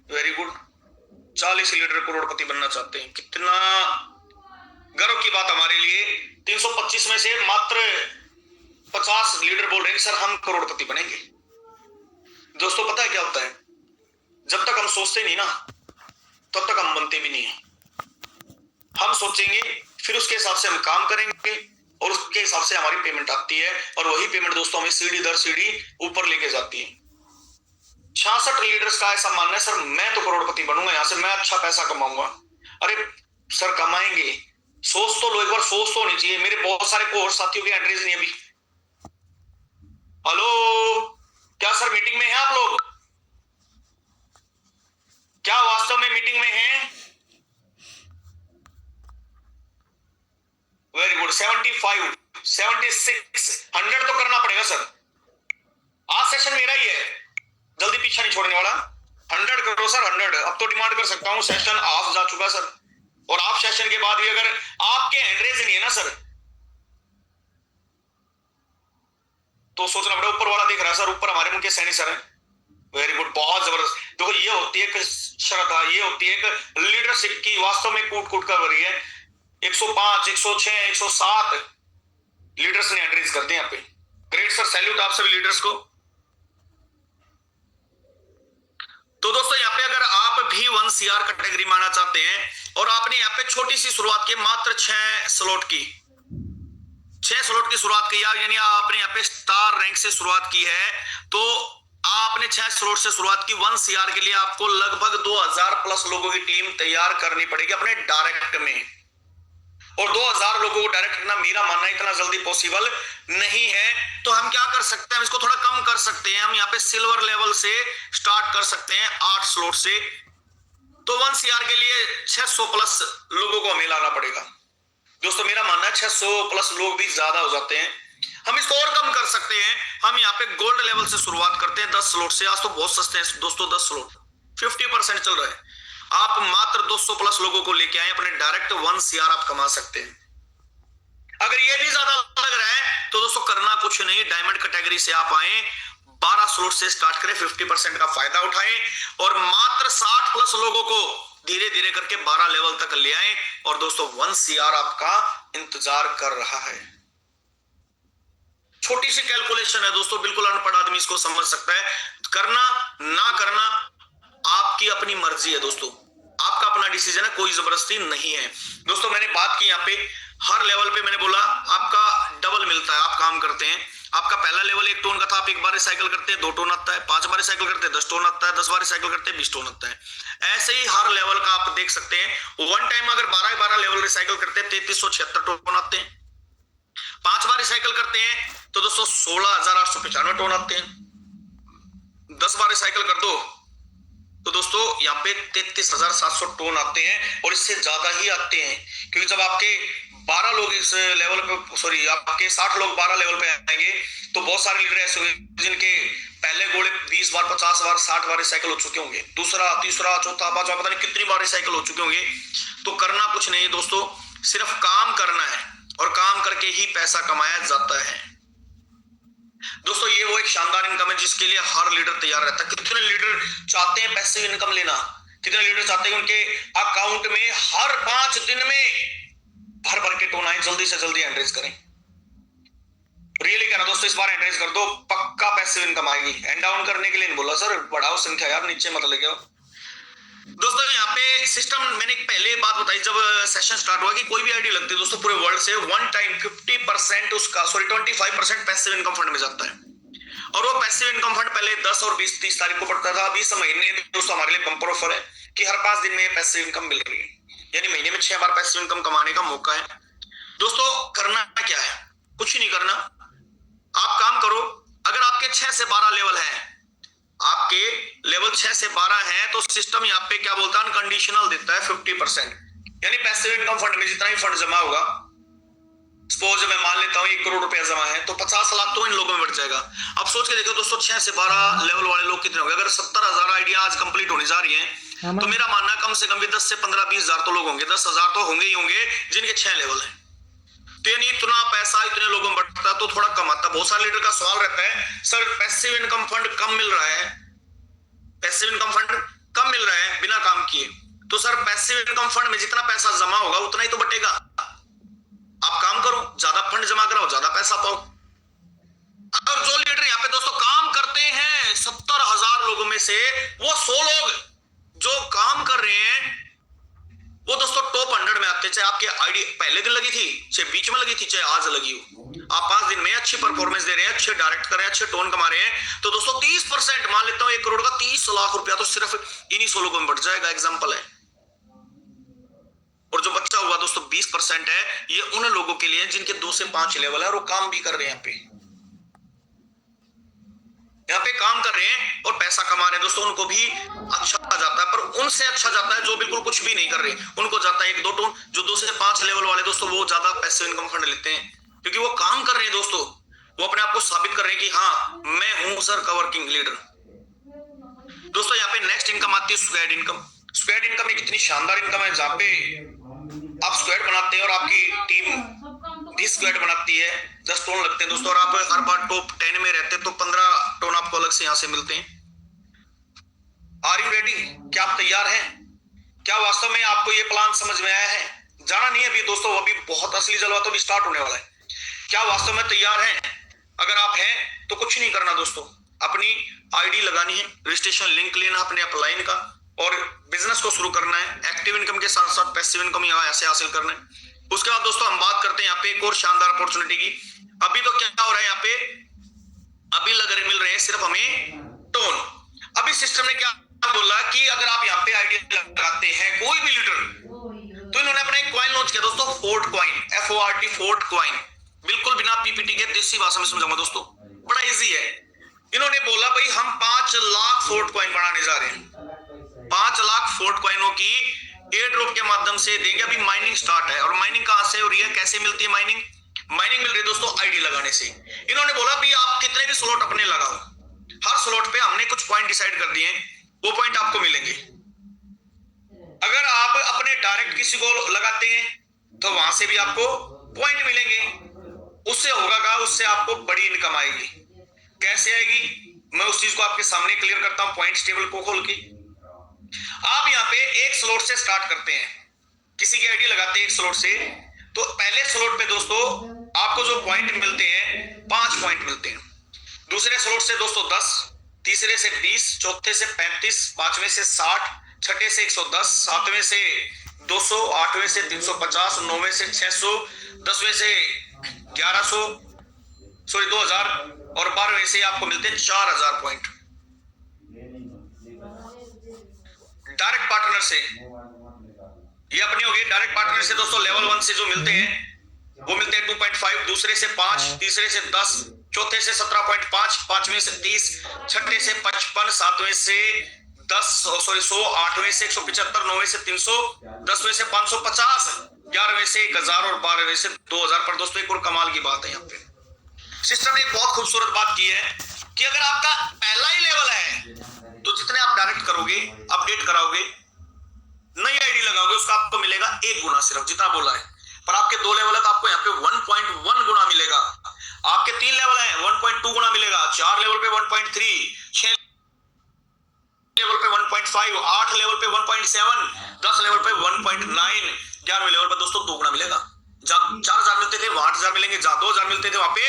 [SPEAKER 1] वेरी गुड, 40 लीडर करोड़पति बनना चाहते हैं, कितना गर्व की बात हमारे लिए। 325 में से मात्र 50 लीडर बोल रहे हैं सर हम करोड़पति बनेंगे। दोस्तों पता है क्या होता है, जब तक हम सोचते नहीं ना तब तक हम बनते भी नहीं है। हम सोचेंगे, फिर उसके हिसाब से हम काम करेंगे और उसके हिसाब से हमारी पेमेंट आती है, और वही पेमेंट दोस्तों हमें सीढ़ी दर सीढ़ी ऊपर लेके जाती है। 66 लीडर्स का ऐसा मानना है सर मैं तो करोड़पति बनूंगा, यहां से मैं अच्छा पैसा कमाऊंगा। अरे सर कमाएंगे, सोच तो लो, एक बार सोच तो होनी चाहिए। मेरे बहुत सारे कोर्स साथियों की एंट्रीज नहीं अभी। हेलो, क्या सर मीटिंग में हैं आप लोग? क्या वास्तव में मीटिंग में हैं? वेरी गुड, 75 76 100 तो करना पड़ेगा सर। आज सेशन मेरा ही है, जल्दी पीछा नहीं छोड़ने वाला। 100 करो सर 100। अब तो डिमांड कर सकता हूं, सेशन ऑफ जा चुका सर। और आप सेशन के बाद भी अगर आपके हैंडरेज नहीं है ना सर, तो सोचना पड़ेगा। ऊपर वाला देख रहा है सर, ऊपर हमारे मुकेश सैनी सर है, वेरी गुड, बहुत जबरदस्त। देखो ये होती है एक श्रद्धा, ये होती है एक लीडरशिप की, वास्तव में कूट कूट कर रही है। 105 106 107 लीडर्स ने एंट्रीज करते हैं यहाँ पे। ग्रेट सर, सैल्यूट आप सभी लीडर्स को। तो दोस्तों यहाँ पे अगर आप भी 1 CR कैटेगरी में आना चाहते हैं और आपने यहाँ पे छोटी सी शुरुआत की, मात्र 6 स्लॉट की, 6 स्लॉट की शुरुआत की, यानी आपने यहाँ पे स्टार रैंक से शुरुआत की है, तो आपने 6 स्लॉट से शुरुआत की। 1 CR के लिए आपको लगभग 2000 प्लस लोगों की टीम तैयार करनी पड़ेगी अपने डायरेक्ट में। और 2000 लोगों को डायरेक्ट करना, मेरा मानना इतना जल्दी पॉसिबल नहीं है। तो हम क्या कर सकते हैं, इसको थोड़ा कम कर सकते हैं। हम यहाँ पे सिल्वर लेवल से स्टार्ट कर सकते हैं 8 स्लॉट से। तो 1 CR के लिए 600 प्लस लोगों को हमें लाना पड़ेगा। दोस्तों मेरा मानना है 600 प्लस लोग भी ज्यादा हो जाते हैं, हम इसको और कम कर सकते हैं। हम यहाँ पे गोल्ड लेवल से शुरुआत करते हैं 10 स्लॉट से। आज तो बहुत सस्ते हैं दोस्तों, 10 स्लॉट 50% चल रहा है। आप मात्र 200 प्लस लोगों को लेके आए अपने डायरेक्ट 1 CR आप कमा सकते हैं। अगर ये भी ज्यादा लग रहा है तो दोस्तों करना कुछ नहीं, डायमंड कैटेगरी से आप आए, 12 स्लॉट से स्टार्ट करें, 50% का फायदा उठाएं और मात्र 60 प्लस लोगों को धीरे धीरे करके 12 लेवल तक ले आए। और दोस्तों 1 CR आपका इंतजार कर रहा है। छोटी सी कैलकुलेशन है दोस्तों, बिल्कुल अनपढ़ आदमी इसको समझ सकता है। करना ना करना आपकी अपनी मर्जी है दोस्तों, आपका अपना डिसीजन है, कोई जबरदस्ती नहीं है। दोस्तों मैंने बात की यहाँ पे हर लेवल पे, मैंने बोला आपका डबल मिलता है। आप काम करते हैं, आपका पहला लेवल 1 टोन का था, आप एक बार रिसाइकल करते हैं 2 टोन आता है, 5 बार रिसाइकल करते हैं 10 टोन आता है, 10 बार रिसाइकल करते हैं 20 टोन आता है। ऐसे ही हर लेवल का आप देख सकते हैं। वन टाइम अगर 12 लेवल रिसाइकल करते हैं 3376 टोन आते हैं। 5 बार रिसाइकल करते हैं तो दोस्तों 16895 टोन आते हैं। 10 बार रिसाइकल कर दो तो दोस्तों यहाँ पे 33700 टोन आते हैं, और इससे ज्यादा ही आते हैं। क्योंकि जब आपके 12 लोग इस लेवल पे, सॉरी आपके 60 लोग 12 लेवल पे आएंगे, तो बहुत सारे लीडर ऐसे होंगे जिनके पहले घोड़े 20 बार 50 बार 60 बार रिसाइकल हो चुके होंगे, दूसरा तीसरा चौथा पांचवा पता नहीं कितनी बार रिसाइकल हो चुके होंगे। तो करना कुछ नहीं दोस्तों, सिर्फ काम करना है और काम करके ही पैसा कमाया जाता है। दोस्तों ये वो एक शानदार इनकम है जिसके लिए हर लीडर तैयार रहता है। कितने लीडर चाहते हैं पैसिव इनकम लेना, कितने लीडर चाहते हैं उनके अकाउंट में हर 5 दिन में भर भर के टोन आए, जल्दी से जल्दी एंड्रेज करें। रियली कहना दोस्तों, इस बार एंड्रेज कर दो, पक्का पैसिव इनकम आएगी। एंड डाउन करने के लिए नहीं बोला सर, बढ़ाओ संख्या यार, नीचे मत लेके आओ। दोस्तों यहाँ पे सिस्टम मैंने पहले बात बताई जब सेशन स्टार्ट हुआ कि कोई भी आईडी लगती है दोस्तों पूरे वर्ल्ड से, वन टाइम 50% उसका, सॉरी 25% पैसिव इनकम फंड में जाता है। और वो पैसिव इनकम फंड पहले 10 और 20 30 तारीख को पड़ता था। अभी इस महीने दोस्तों हमारे लिए बम्पर ऑफर है कि हर 5 दिन में पैसिव इनकम मिल रही है, यानी महीने में 6 बार पैसिव इनकम कमाने का मौका है। दोस्तों करना क्या है, कुछ नहीं करना, आप काम करो। अगर आपके 6 से 12 लेवल है, आपके लेवल 6 से 12 है, तो सिस्टम यहाँ पे क्या बोलता है, अनकंडीशनल देता है 50%, यानी पैसिव इनकम फंड में जितना ही फंड जमा होगा, सपोज मैं मान लेता हूँ 1 करोड़ रुपया जमा है, तो 50 लाख तो इन लोगों में बढ़ जाएगा। अब सोच के देखो दोस्तों 6 से 12 लेवल वाले लोग कितने होंगे। अगर 70,000 आइडिया आज कंप्लीट होने जा रही है, तो मेरा मानना कम से कम भी 10 से 15-20 हजार तो लोग होंगे, 10,000 तो होंगे ही होंगे जिनके 6 लेवल है। तो यानी इतना पैसा इतने लोगों में बढ़ता है तो थोड़ा कम आता है। बहुत सारे लीडर का सवाल रहता है, सर पैसिव इनकम फंड कम मिल रहा है, पैसिव इनकम फंड कम मिल रहा है बिना काम किए। तो सर पैसिव इनकम फंड में जितना पैसा जमा होगा उतना ही तो बटेगा। आप काम करो, ज्यादा फंड जमा कराओ, ज्यादा पैसा पाओ। और जो लीडर यहाँ पे दोस्तों काम करते हैं 70,000 लोगों में से, वो 100 लोग जो काम कर रहे हैं वो दोस्तों टॉप 100 में आते हैं। चाहे आपकी आईडी पहले दिन लगी थी, चाहे बीच में लगी थी, चाहे आज लगी हो, आप 5 दिन में अच्छी परफॉर्मेंस दे रहे हैं, अच्छे डायरेक्ट कर रहे हैं, अच्छे टोन कमा रहे हैं, तो दोस्तों 30% मान लेता हूं 1 करोड़ का 30 लाख रुपया तो सिर्फ इन्हीं 100 लोगों में बढ़ जाएगा। एग्जांपल है। और जो बच्चा हुआ दोस्तों 20% है, ये उन लोगों के लिए जिनके 2 से 5 लेवल है और वो काम भी कर रहे हैं, यहाँ पे काम कर रहे हैं और पैसा कमा रहे हैं दोस्तों। उनको भी अच्छा जाता है, पर उनसे अच्छा जाता है जो बिल्कुल कुछ भी नहीं कर रहे, उनको जाता है 1-2 टोन। जो 2 से 5 लेवल वाले दोस्तों वो ज्यादा पैसिव इनकम फंड लेते हैं, क्योंकि वो काम कर रहे हैं दोस्तों, वो अपने आप को साबित कर रहे हैं कि हाँ मैं हूं सर का वर्किंग लीडर। दोस्तों यहाँ पे नेक्स्ट इनकम आती है स्क्वायर्ड इनकम। स्क्वायर्ड इनकम एक इतनी शानदार इनकम है जहाँ पे आप स्क्वायर्ड बनाते हैं और आपकी टीम भी स्क्वायर्ड बनाती है, 10 टोन लगते हैं दोस्तों, और आप हर बार टॉप 10 में रहते हैं तो 15 टोन आपको अलग से यहाँ से मिलते हैं। Are you ready? क्या आप तैयार हैं? क्या वास्तव में आपको ये प्लान समझ में आया है? जाना नहीं है अभी दोस्तों, अभी बहुत असली जलवा तो भी स्टार्ट होने वाला है। क्या वास्तव में तैयार हैं? अगर आप हैं तो कुछ नहीं करना दोस्तों, अपनी आईडी लगानी है, रजिस्ट्रेशन लिंक लेना अपने अपलाइन का और बिजनेस को शुरू करना है। एक्टिव इनकम के साथ साथ पैसिव इनकम यहाँ ऐसे हासिल करना है। उसके बाद दोस्तों हम बात करते हैं यहाँ पे एक और शानदार अपॉर्चुनिटी की। अभी तो क्या हो रहा है यहाँ पे, अभी मिल रहे हैं सिर्फ हमें टोन। अभी सिस्टम ने क्या बोला कि अगर आप यहाँ पे आईडी लगाते हैं कोई भी लीडर, तो इन्होंने अपना एक कॉइन लॉन्च किया दोस्तों, fort coin, FORT, fort coin. बिल्कुल बिना पीपीटी के देसी भाषा में समझाऊंगा दोस्तों, बड़ा इजी है। इन्होंने बोला भाई हम 5 लाख फोर्ट कॉइन बनाने जा रहे हैं। 5 लाख फोर्ट कॉइनों की एयर ड्रॉप के माध्यम से देंगे। अभी माइनिंग स्टार्ट है, और माइनिंग कहां से हो रही है, कैसे मिलती है माइनिंग? माइनिंग मिल रही है दोस्तों आईडी लगाने से। इन्होंने बोला भाई आप कितने भी स्लॉट अपने लगाओ, हर स्लॉट पे हमने कुछ पॉइंट डिसाइड कर दिए, वो पॉइंट आपको मिलेंगे। अगर आप अपने डायरेक्ट किसी को लगाते हैं तो वहां से भी आपको पॉइंट मिलेंगे। उससे होगा क्या, उससे आपको बड़ी इनकम आएगी। कैसे आएगी मैं उस चीज को आपके सामने क्लियर करता हूं पॉइंट्स टेबल को खोल के। आप यहाँ पे एक स्लॉट से स्टार्ट करते हैं, किसी की आईडी लगाते हैं एक स्लॉट से, तो पहले स्लॉट पे दोस्तों आपको जो पॉइंट मिलते हैं 5 पॉइंट मिलते हैं। दूसरे स्लॉट से दोस्तों 10, तीसरे से 20, चौथे से 35, पांचवें से 60, छठे से 110, सातवें से 200, आठवें से 350, नौवें से 600, 10वें से 2000 और 12वें से आपको मिलते हैं 4000 पॉइंट। डायरेक्ट पार्टनर से ये अपनी होगी। डायरेक्ट पार्टनर से दोस्तों लेवल 1 से जो मिलते हैं वो मिलते हैं 2.5, दूसरे से 5, तीसरे से 10, चौथे से 17.5, पांचवें से 30, छठे से 55, सातवें से 100, आठवें से 175, नौवें से 300, 10वें से 550, 11वें से 1000 और 12वें से 2000 पर। दोस्तों एक और कमाल की बात है, यहाँ पे सिस्टम ने एक बहुत खूबसूरत बात की है कि अगर आपका पहला ही लेवल है तो जितने आप डायरेक्ट करोगे, अपडेट कराओगे, नई आईडी लगाओगे, उसका आपको मिलेगा 1 गुना सिर्फ, जितना बोला है। पर आपके 2 लेवल है तो आपको यहाँ पे 1.1 गुना मिलेगा। आपके 3 लेवल है 1.2 गुना मिलेगा, 4 लेवल पे 1.3, 6 लेवल पे 1.5, 8 लेवल पे 1.7, 10 लेवल पे 1.9, 11वें लेवल पर दोस्तों 2 गुना मिलेगा। जहां 4000 मिलते थे वहां 8000 मिलेंगे, जहां 2000 मिलते थे वहां पे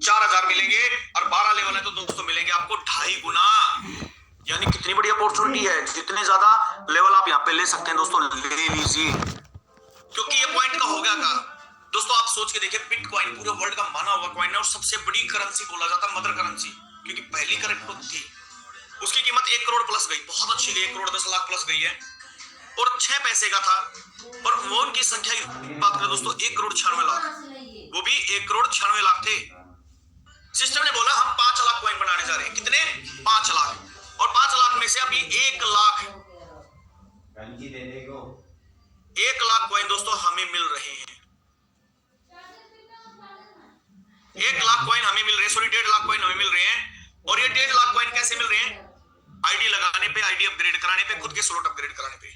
[SPEAKER 1] 4000 मिलेंगे, और 12 लेवल है तो दोस्तों मिलेंगे आपको 2.5 गुना। यानी कितनी बड़ी अपॉर्चुनिटी है, जितने ज्यादा लेवल आप यहाँ पे ले सकते हैं दोस्तों ले लीजिए। क्योंकि ये पॉइंट का हो गया का दोस्तों, आप सोच के देखिए, बिटकॉइन पूरे वर्ल्ड का माना हुआ कॉइन है और सबसे बड़ी करेंसी बोला जाता है, मदर करेंसी, क्योंकि पहली क्रिप्टो थी। उसकी कीमत 1 करोड़ प्लस गई, बहुत अच्छी गई, 1 करोड़ 10 लाख प्लस गई है, और 6 पैसे का था। और मोन की संख्या की बात करें दोस्तों 1 करोड़ 96 लाख, वो भी 1 करोड़ 96 लाख थे। सिस्टम ने बोला हम 5 लाख कॉइन बनाने जा रहे हैं। कितने? 5 लाख। और 5 लाख में से अभी 1 लाख कॉइन दोस्तों हमें मिल रहे हैं। 1 लाख कॉइन हमें मिल रहे हैं, सॉरी 1.5 लाख कॉइन हमें मिल रहे हैं। और ये 1.5 लाख कॉइन कैसे मिल रहे हैं? आईडी लगाने पे, आईडी अपग्रेड कराने पे, खुद के स्लॉट अपग्रेड कराने पे।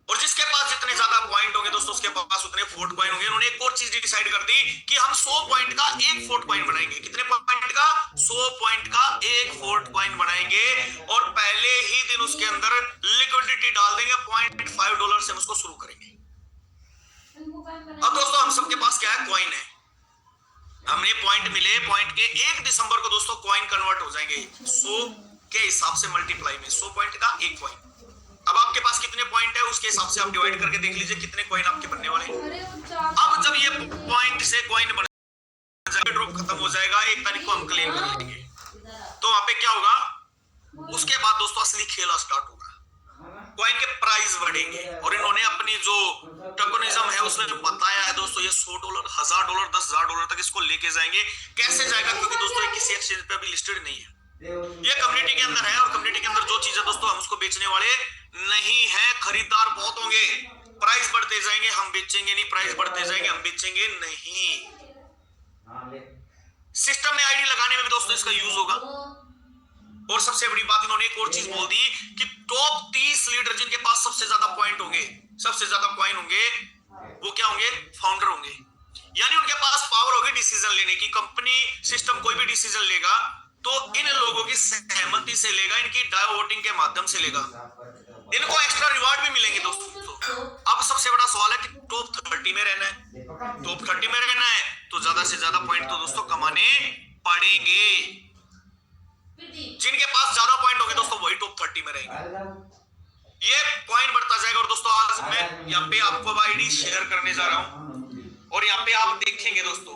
[SPEAKER 1] और जिसके पास जितने ज्यादा पॉइंट होंगे दोस्तों उसके पास उतने फोर्ट कॉइन होंगे। उन्होंने एक और चीज डिसाइड कर दी कि हम 100 पॉइंट का 1 फोर्ट कॉइन बनाएंगे। कितने पॉइंट का? 100 पॉइंट का 1 फोर्ट कॉइन बनाएंगे, और पहले ही दिन उसके अंदर लिक्विडिटी डाल देंगे, $0.5 से हम उसको शुरू करेंगे। अब दोस्तों हम सबके पास क्या है? कॉइन है। हमने पॉइंट मिले, पॉइंट के 1 दिसंबर को दोस्तों कॉइन कन्वर्ट हो जाएंगे 100 के हिसाब से मल्टीप्लाई में, 100 पॉइंट का 1 कॉइन। अब आपके पास कितने पॉइंट है उसके हिसाब से आप डिवाइड करके देख लीजिए कितने कॉइन आपके बनने वाले हैं। अब जब ये पॉइंट से कॉइन बन जाएगा, ड्रॉप खत्म हो जाएगा, 1 तारीख को हम क्लेम कर लेंगे, तो वहां पे क्या होगा? उसके बाद दोस्तों असली खेला स्टार्ट होगा, कॉइन के प्राइस बढ़ेंगे। और इन्होंने अपनी जो टोकनिज्म है उसमें बताया है दोस्तों, ये $100, $1000, $10,000 तक इसको लेके जाएंगे। कैसे जाएगा? क्योंकि दोस्तों ये किसी एक्सचेंज पे अभी लिस्टेड नहीं है, ये कम्युनिटी के अंदर है, और कम्युनिटी के अंदर जो चीज है दोस्तों हम उसको बेचने वाले नहीं है, खरीदार बहुत होंगे। प्राइस बढ़ते जाएंगे हम बेचेंगे नहीं, प्राइस बढ़ते जाएंगे हम बेचेंगे नहीं। सिस्टम में आईडी लगाने में भी दोस्तों इसका यूज होगा। और सबसे बड़ी बात इन्होंने एक और चीज बोल दी कि टॉप 30 लीडर जिनके पास सबसे ज्यादा पॉइंट होंगे, सबसे ज्यादा कॉइन होंगे, वो क्या होंगे? फाउंडर होंगे। यानी उनके पास पावर होगी डिसीजन लेने की। कंपनी सिस्टम कोई भी डिसीजन लेगा तो इन लोगों की सहमति से लेगा, इनकी डायो वोटिंग के माध्यम से लेगा। इनको एक्स्ट्रा रिवार्ड भी मिलेंगे दोस्तों। अब सबसे बड़ा सवाल है कि टॉप 30 में रहना है। टॉप 30 में रहना है तो ज्यादा से ज्यादा पॉइंट तो दोस्तों कमाने पड़ेंगे। जिनके पास ज्यादा पॉइंट होंगे दोस्तों वही टॉप 30 में रहेंगे। ये पॉइंट बढ़ता जाएगा। और दोस्तों आज मैं यहाँ पे आपको आईडी शेयर करने जा रहा हूं और यहाँ पे आप देखेंगे दोस्तों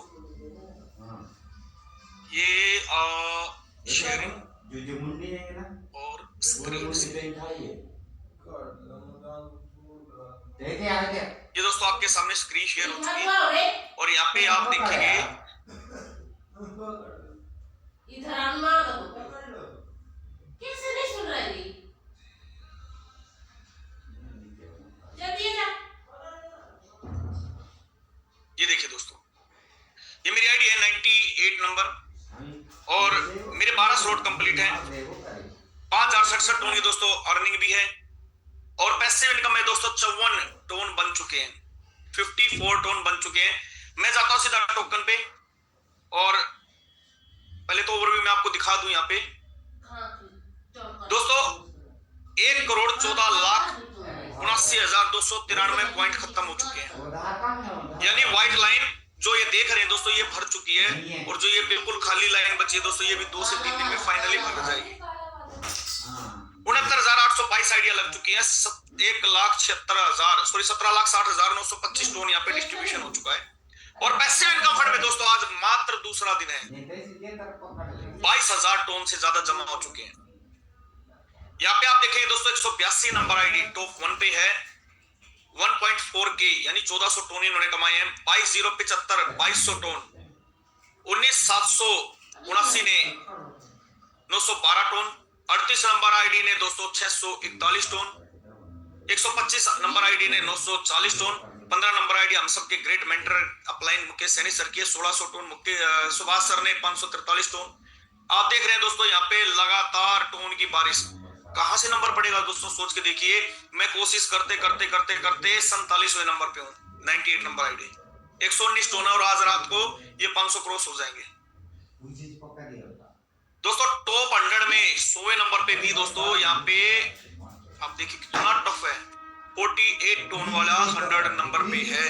[SPEAKER 1] ये शेयरिंग और स्क्रीन ये दोस्तों आपके सामने स्क्रीन शेयर हो चुकी है और यहाँ पे आप देखेंगे
[SPEAKER 4] कैसे नहीं सुन रही?
[SPEAKER 1] ये देखिए दोस्तों ये मेरी आईडी है 98 नंबर और मेरे 12 स्लॉट कंप्लीट है। 5067 टोन की दोस्तों अर्निंग भी है और पैसिव इनकम में दोस्तों 54 टोन बन चुके हैं, 54 टोन बन चुके हैं। मैं जाता हूं सीधा टोकन पे और पहले तो ओवरव्यू में आपको दिखा दूं। यहाँ पे दोस्तों 1,14,79,293 पॉइंट खत्म हो चुके हैं। यानी व्हाइट लाइन जो ये देख रहे हैं दोस्तों ये भर चुकी है और जो ये बिल्कुल खाली लाइन बची है दोस्तों ये भी 2 से 3 दिन में फाइनली भर जाएगी। 69,822 आइडिया लग चुकी है। 17,60,925 टोन यहाँ पे डिस्ट्रीब्यूशन हो चुका है। और पैसिव इनकम फंड में दोस्तों आज मात्र दूसरा दिन है, 22,000 टोन से ज्यादा जमा हो चुके हैं। यहाँ पे आप देखेंगे दोस्तों 182 नंबर आईडी टॉप 1 पे है। 1.4K यानी 1400 टोन इन्होंने कमाए हैं। 22,075 2200 टोन। 19,779 ने 912 टोन। 38 नंबर आईडी ने दोस्तों 641 टोन। 125 नंबर आईडी ने 940 टोन। 15 नंबर आईडी हम सबके great mentor upline Mukesh Saini sir की 1600 टोन। सुभाष सर ने 543 टोन। आप देख रहे हैं दोस्तों यहाँ पे लगातार टोन की बारिश। कहां से नंबर पड़ेगा दोस्तों सोच के देखिए। मैं कोशिश करते करते करते करते 47वें नंबर पे हूँ। 98 नंबर आईडी 119 टोन है और आज रात को ये 500 क्रॉस हो जाएंगे दोस्तों। टॉप 100 में 100वें नंबर पे भी दोस्तों यहाँ पे आप देखिए कितना टफ है। 48 टोन वाला 100 नंबर पे है।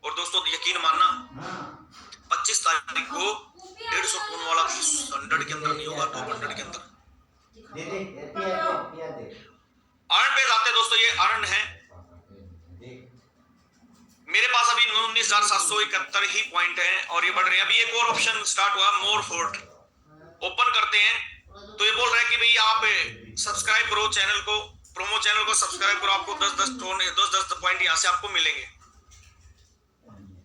[SPEAKER 1] और दोस्तों यकीन मानना 25 तारीख को 150 टोन वाला भी 100 के अंदर नहीं होगा, टॉप 100 के अंदर। अर्न पे जाते दोस्तों ये अर्न है। मेरे पास अभी 19,771 ही पॉइंट है और ये बढ़ रहे हैं। अभी एक और ऑप्शन स्टार्ट हुआ मोर फोर्ट, ओपन करते हैं तो ये बोल रहा है कि भाई आप सब्सक्राइब करो चैनल को, प्रोमो चैनल को सब्सक्राइब करो। आपको 10-10 टोन 10-10 पॉइंट यहाँ से आपको मिलेंगे।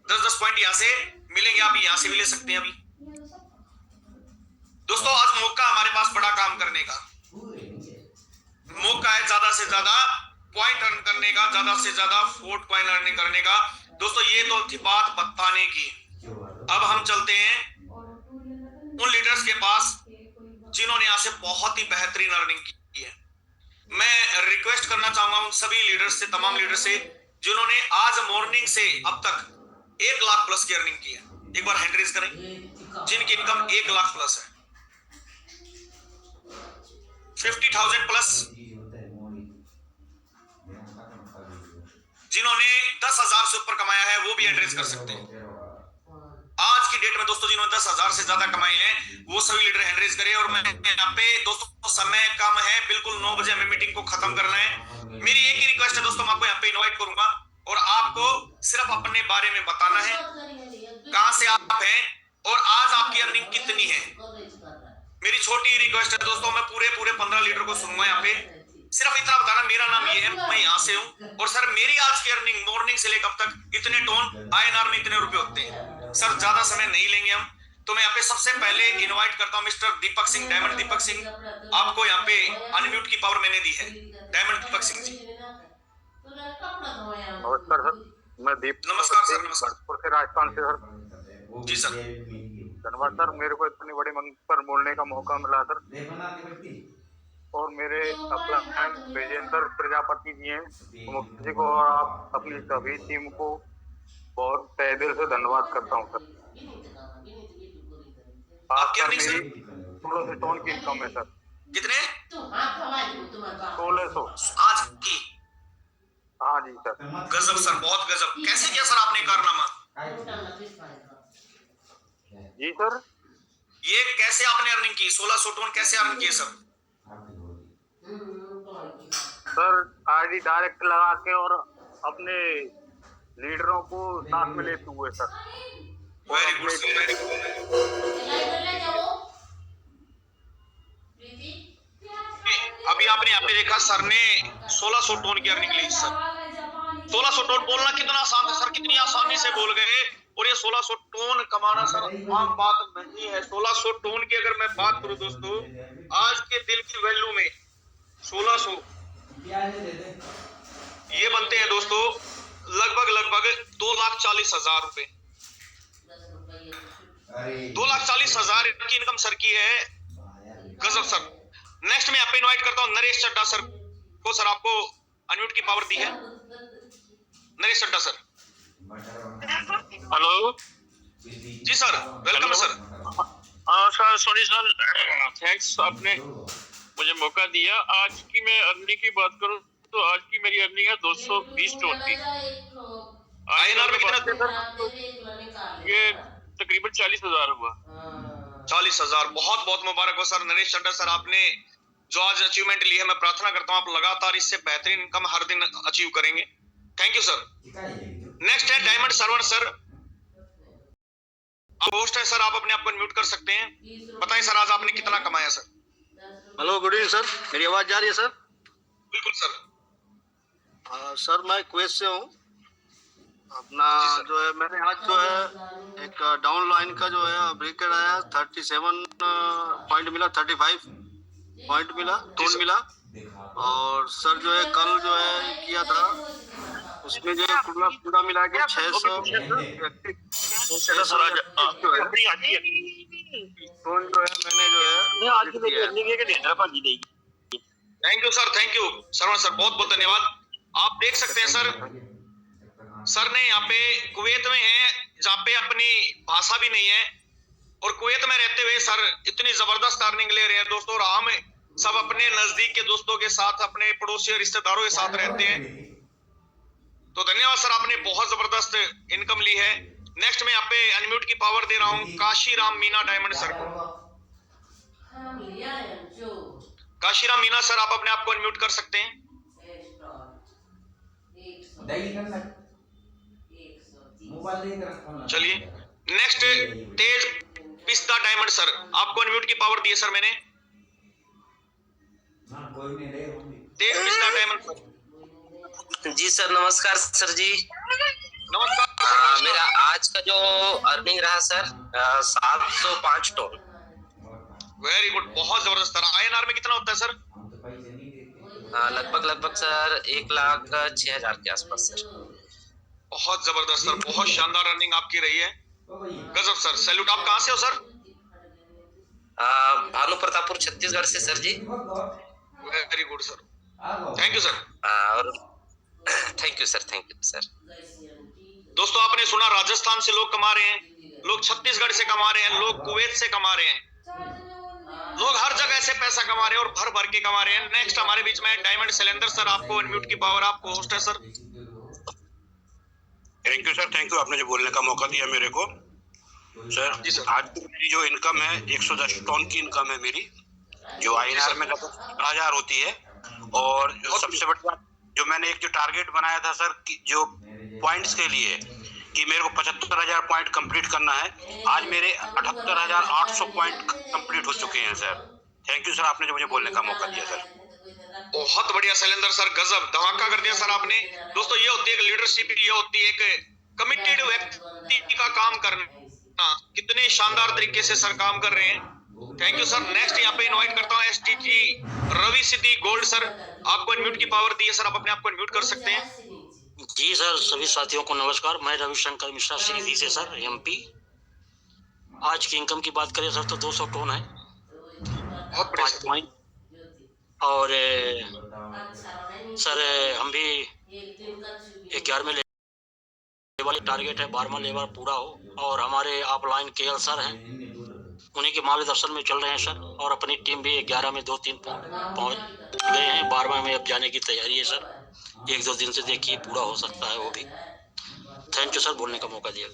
[SPEAKER 1] 10-10 पॉइंट यहाँ से मिलेंगे, आप यहाँ से भी ले सकते हैं। अभी दोस्तों आज मौका हमारे पास बड़ा काम करने का मौका है, ज्यादा से ज्यादा पॉइंट अर्न करने का, ज्यादा से ज्यादा फोर्ट कॉइन अर्निंग करने का। दोस्तों ये तो थी बात बताने की। अब हम चलते हैं उन लीडर्स के पास जिन्होंने यहाँ से बहुत ही बेहतरीन अर्निंग की है। मैं रिक्वेस्ट करना चाहूंगा उन सभी लीडर्स से, तमाम लीडर से जिन्होंने आज मॉर्निंग से अब तक 1 लाख प्लस की अर्निंग की है। एक बार हैंड रेज करें जिनकी इनकम 1 लाख प्लस है। 50,000 प्लस जिन्होंने 10,000 से ऊपर कमाया है वो भी एड्रेस कर सकते हैं। आज की डेट में दोस्तों जिन्होंने 10,000 से ज्यादा कमाए हैं वो सभी लीडर हैंड रेज करें। और मैं यहाँ पे दोस्तों समय कम है, बिल्कुल 9 बजे हमें मीटिंग को खत्म करना है। मेरी एक ही रिक्वेस्ट है दोस्तों, मैं आपको यहाँ पे इनवाइट करूंगा और आपको सिर्फ अपने बारे में बताना है, कहां से आप हैं और आज आपकी अर्निंग कितनी है। मेरी छोटी रिक्वेस्ट है दोस्तों, मैं पूरे 15 लीडर को सुनूंगा यहाँ पे। सिर्फ इतना बताना मेरा नाम ये है, मैं यहाँ से हूँ और सर मेरी आज की अर्निंग मॉर्निंग से लेकर अब तक इतने टोन INR में इतने रुपए होते हैं। सर ज्यादा समय नहीं लेंगे हम, तो मैं यहाँ पे सबसे पहले इनवाइट करता हूँ मिस्टर दीपक सिंह, डायमंड दीपक सिंह। आपको यहाँ पे अनम्यूट की पावर मैंने दी है, डायमंड दीपक सिंह जी।
[SPEAKER 5] नमस्कार सर, मैं दीप
[SPEAKER 1] नमस्कार सर, नमस्कार।
[SPEAKER 5] भरतपुर से, राजस्थान से सर।
[SPEAKER 1] जी सर।
[SPEAKER 5] धन्यवाद सर, मेरे को इतनी बड़ी मंच पर बोलने का मौका मिला सर। और मेरे अपना विजेंद्र प्रजापति जी हैं, मुख्य जी को और आप अपनी सभी टीम को बहुत तहे दिल से धन्यवाद करता हूँ सर।
[SPEAKER 1] आपकी
[SPEAKER 5] आज
[SPEAKER 1] अर्निंग सर
[SPEAKER 5] मेरी 1600 टन की इनकम है सर।
[SPEAKER 1] कितने?
[SPEAKER 5] 1600।
[SPEAKER 1] आज की?
[SPEAKER 5] हाँ जी सर।
[SPEAKER 1] गजब सर, बहुत गजब। कैसे किया सर आपने कारनामा?
[SPEAKER 5] जी सर।
[SPEAKER 1] ये कैसे आपने अर्निंग की? 1600 टन कैसे अर्न किए सर?
[SPEAKER 5] सर आईडी डायरेक्ट लगा के और अपने लीडरों को साथ में लेते हुए sir.
[SPEAKER 1] Very good sir, very good. अभी आपने यहाँ पे देखा सर ने 1600 टन की अर्निंग ली सर। 1600 टन बोलना कितना आसान था सर, कितनी आसानी से बोल गए। और ये 1600 टन कमाना सर आम बात नहीं है। 1600 टन की अगर मैं बात करूं दोस्तों, आज के दिल की वैल्यू में 1600 ये बनते हैं दोस्तों लगभग 2,40,000 रुपए। 2,40,000 की इनकम सर की है। गजब सर। नेक्स्ट मैं यहाँ पे इनवाइट करता हूँ नरेश चड्डा सर को। सर आपको अनम्यूट की पावर दी है नरेश चड्डा सर।
[SPEAKER 2] हेलो
[SPEAKER 1] जी सर, वेलकम सर।
[SPEAKER 2] हाँ सर, सोनी सर, थैंक्स, आपने मुझे मौका दिया। आज की मैं अर्निंग की बात करूं तो आज की मेरी अर्निंग है 220 टन की।
[SPEAKER 1] आईएनआर में कितना थे सर?
[SPEAKER 2] ये तकरीबन 40,000 हुआ।
[SPEAKER 1] 40,000। बहुत बहुत मुबारक हो सर नरेश चड्डा सर, आपने जो आज अचीवमेंट ली है। मैं प्रार्थना करता हूँ आप लगातार इससे बेहतरीन इनकम हर दिन अचीव करेंगे। Thank you sir. नेक्स्ट है डायमंड सर्वर सर। आप होस्ट है सर, आप अपने आप को म्यूट कर सकते हैं। बताएं सर आज आपने कितना कमाया sir?
[SPEAKER 6] Hello, good evening sir, मेरी आवाज जा रही है सर?
[SPEAKER 1] बिल्कुल सर।
[SPEAKER 6] सर मैं कुवैत से हूँ। अपना जो है मैंने आज जो है एक डाउन लाइन का जो है ब्रेकर आया 37 पॉइंट मिला, 35 पॉइंट मिला, टोन मिला। और सर जो है कल जो है किया था उसमें जो है पूरा मिला के 600 टोन जो है मैंने जो है।
[SPEAKER 1] Thank you sir, thank you Saravan sir, बहुत बहुत धन्यवाद। आप देख सकते हैं सर ने यहाँ पे कुवैत में है जहाँ पे अपनी भाषा भी नहीं है और कुवैत में रहते हुए सर इतनी जबरदस्त अर्निंग ले रहे हैं दोस्तों। और हम सब अपने नजदीक के दोस्तों के साथ, अपने पड़ोसी और रिश्तेदारों के साथ रहते हैं। तो धन्यवाद सर, आपने बहुत जबरदस्त इनकम ली है। नेक्स्ट मैं यहाँ पे अनम्यूट की पावर दे रहा हूँ काशीराम मीना डायमंड सर को। काशीराम मीना सर, आप अपने आप को अनम्यूट कर सकते हैं। चलिए नेक्स्ट तेज पिस्ता डायमंड सर, आपको अनम्यूट की पावर दी है सर मैंने। तेज पिस्ता डायमंड सर।
[SPEAKER 7] जी सर, नमस्कार सर जी।
[SPEAKER 1] नमस्कार।
[SPEAKER 7] मेरा आज का जो अर्निंग रहा सर 705 टन।
[SPEAKER 1] वेरी गुड, बहुत जबरदस्त सर। आईएनआर में कितना होता है सर?
[SPEAKER 7] लगभग सर 1,06,000 के आसपास सर।
[SPEAKER 1] बहुत जबरदस्त सर, बहुत शानदार रनिंग आपकी रही है। गजब सर, सैल्यूट। आप कहाँ से हो सर?
[SPEAKER 7] भानु प्रतापपुर छत्तीसगढ़ से sir ji.
[SPEAKER 1] Very good sir, thank you sir.
[SPEAKER 7] और थैंक यू सर।
[SPEAKER 1] दोस्तों आपने सुना राजस्थान से लोग कमा रहे हैं, लोग छत्तीसगढ़ से कमा रहे हैं, लोग कुवैत से कमा रहे हैं, लोग हर जगह से पैसा कमा रहे हैं और भर भर के कमा रहे हैं। नेक्स्ट हमारे बीच में डायमंड सिलेंडर सर, आपको अनम्यूट की पावर, आपको होस्ट है sir.
[SPEAKER 8] Thank you sir, thank you, आपने जो बोलने का मौका दिया मेरे को सर।
[SPEAKER 1] जी सर।
[SPEAKER 8] आज की मेरी जो इनकम है 110 टन की इनकम है मेरी, जो आईएनआर में लगभग 17,000 होती है। और जो सबसे बड़ी जो मैंने एक जो टारगेट बनाया था सर जो पॉइंट्स के लिए कि मेरे को 75,000 पॉइंट कंप्लीट करना है, आज मेरे 78,800 पॉइंट कंप्लीट हो चुके हैं सर। थैंक यू सर, आपने जो मुझे बोलने का मौका दिया सर।
[SPEAKER 1] बहुत बढ़िया शैलेंद्र सर, गजब धमाका कर दिया सर आपने। दोस्तों ये होती है एक लीडरशिप, ये होती है एक कमिटेड व्यक्ति का काम करना। कितने शानदार तरीके से सर काम कर रहे हैं। Thank you sir. नेक्स्ट यहाँ पे इनवाइट करता हूँ एसटीजी रवि सिद्धि गोल्ड सर, आपको अनम्यूट की पावर दी है सर, आप अपने आप को अनम्यूट कर सकते हैं।
[SPEAKER 9] जी सर, सभी साथियों को नमस्कार। मैं रविशंकर मिश्रा श्रीधी से सर, एमपी। आज की इनकम की बात करें सर तो 200 टन है,
[SPEAKER 1] बहुत बढ़िया
[SPEAKER 9] 5
[SPEAKER 1] सर।
[SPEAKER 9] पॉइंट। और सर हम भी
[SPEAKER 4] एक दिन का
[SPEAKER 9] 11वें लेवल वाली टारगेट है 12वां लेवल पूरा हो, और हमारे ऑफलाइन केएल सर हैं, उन्हीं के मार्गदर्शन में चल रहे हैं सर। और अपनी टीम भी 11 में 2-3 पहुंच गए हैं, 12वां में अब जाने की तैयारी है सर। 1-2 दिन से देखिए पूरा हो सकता है वो भी। थैंक यू सर, बोलने का मौका दिया।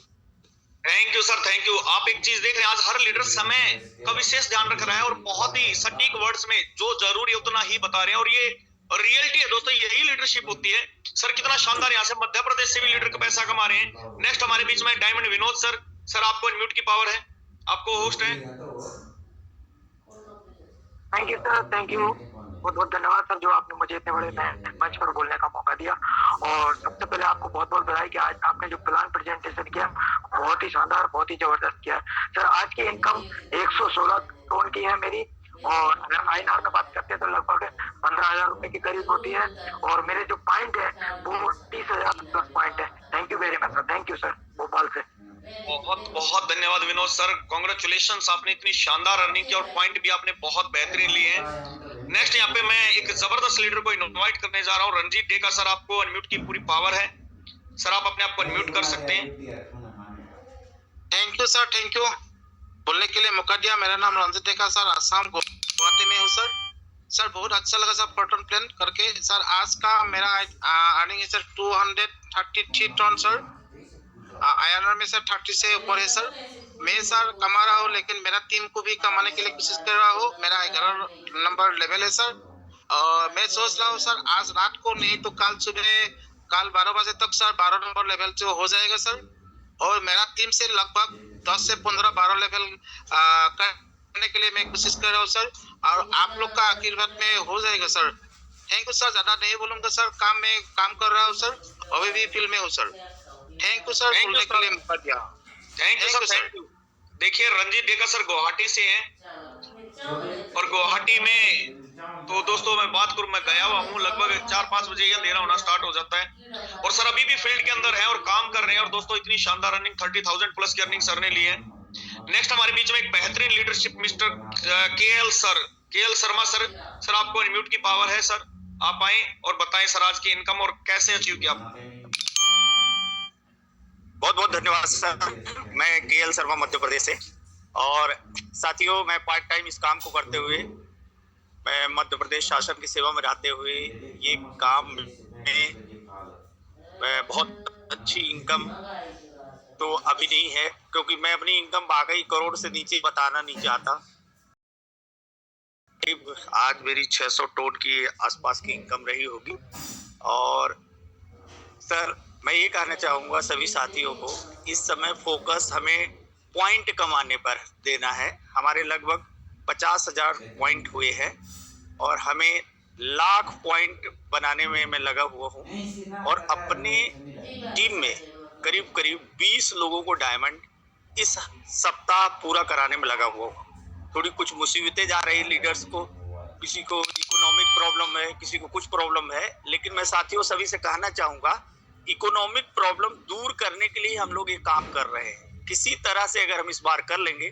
[SPEAKER 1] Thank you sir, thank you. आप एक चीज देख रहे हैं, आज हर लीडर समय का विशेष ध्यान रख रहा है और बहुत ही सटीक वर्ड्स में जो जरूरी है उतना ही बता रहे हैं, और ये रियलिटी है दोस्तों, यही लीडरशिप होती है। सर कितना शानदार, यहाँ से मध्य प्रदेश से भी लीडर का पैसा कमा रहे हैं। नेक्स्ट हमारे बीच में डायमंड विनोद सर। सर आपको अनम्यूट की पावर है, आपको होस्ट है।
[SPEAKER 5] Thank you sir, thank you. बहुत बहुत धन्यवाद सर, जो आपने मुझे इतने बड़े मंच पर बोलने का मौका दिया। और सबसे पहले आपको बहुत बहुत बधाई कि आज आपने जो प्लान प्रेजेंटेशन किया बहुत ही शानदार, बहुत ही जबरदस्त किया। सर आज की इनकम 116 टन की है मेरी, और अगर INR में बात करते हैं तो लगभग 15,000 रुपए के करीब होती है। और मेरे जो पॉइंट है वो 30,000 प्लस पॉइंट है। Thank you very much sir, thank you sir, Bhopal से।
[SPEAKER 1] बहुत बहुत धन्यवाद विनोद सर, कॉन्ग्रेचुलेशंस, आपने इतनी शानदार अर्निंग की और पॉइंट भी आपने बहुत बेहतरीन लिए हैं। नेक्स्ट यहाँ पे मैं एक जबरदस्त लीडर को इनवाइट करने जा रहा हूँ, रंजीत डेका सर। आपको अनम्यूट की पूरी पावर है सर, आप अपने आप को अनम्यूट कर सकते हैं।
[SPEAKER 2] Thank you sir, thank you बोलने के लिए मौका दिया। मेरा नाम रंजित डेका सर, आसाम गुवाहाटी में हूँ सर। सर बहुत अच्छा लगा सर पैटर्न प्लान करके। सर आज का मेरा अर्निंग है सर 233 टन सर। INR में सर 30 से ऊपर है सर। मैं सर कमा रहा हूँ, लेकिन मेरा टीम को भी कमाने के लिए कोशिश कर रहा हूँ। मेरा 11 नंबर लेवल है सर। और मैं सोच रहा हूँ सर आज रात को नहीं तो कल सुबह, कल 12 बजे तक सर 12 नंबर लेवल से हो जाएगा सर। और मेरा टीम से लगभग 10 से 15-12 लेवल करने के लिए मैं कोशिश कर रहा हूँ सर। और आप लोग का आशीर्वाद में हो जाएगा सर। थैंक यू सर, ज्यादा नहीं बोलूंगा सर। काम कर रहा हूँ सर, अभी भी फील्ड में हूँ सर। थैंक यू सर, बोलने के लिए मौका दिया।
[SPEAKER 1] Thank you sir, thank you. देखिए रंजीत डेका सर गुवाहाटी से हैं, और गुवाहाटी में तो दोस्तों मैं बात करूं, मैं गया हुआ हूँ, लगभग 4-5 बजे ये अंधेरा होना स्टार्ट हो जाता है। और सर अभी भी फील्ड के अंदर है और काम कर रहे हैं। और दोस्तों इतनी शानदार अर्निंग 30,000 प्लस की अर्निंग सर ने ली है। नेक्स्ट हमारे बीच में एक बेहतरीन leadership mister KL sir, KL Sharma sir. Sir आपको अनम्यूट की पावर है सर, आप आए और बताएं सर आज की इनकम और कैसे अचीव किया आपने।
[SPEAKER 10] बहुत बहुत धन्यवाद सर। मैं KL शर्मा मध्य प्रदेश से, और साथियों मैं पार्ट टाइम इस काम को करते हुए, मैं मध्य प्रदेश शासन की सेवा में रहते हुए ये काम में मैं बहुत अच्छी इनकम तो अभी नहीं है, क्योंकि मैं अपनी इनकम वाकई करोड़ से नीचे बताना नहीं चाहता। आज मेरी 600 टन की आसपास की इनकम रही होगी। और सर मैं ये कहना चाहूँगा सभी साथियों को, इस समय फोकस हमें पॉइंट कमाने पर देना है। हमारे लगभग 50,000 पॉइंट हुए हैं और हमें लाख पॉइंट बनाने में मैं लगा हुआ हूँ। और अपने टीम में करीब करीब 20 लोगों को डायमंड इस सप्ताह पूरा कराने में लगा हुआ हूँ। थोड़ी कुछ मुसीबतें जा रही लीडर्स को, किसी को इकोनॉमिक प्रॉब्लम है, किसी को कुछ प्रॉब्लम है, लेकिन मैं साथियों सभी से कहना चाहूँगा इकोनॉमिक प्रॉब्लम दूर करने के लिए हम लोग ये काम कर रहे हैं। किसी तरह से अगर हम इस बार कर लेंगे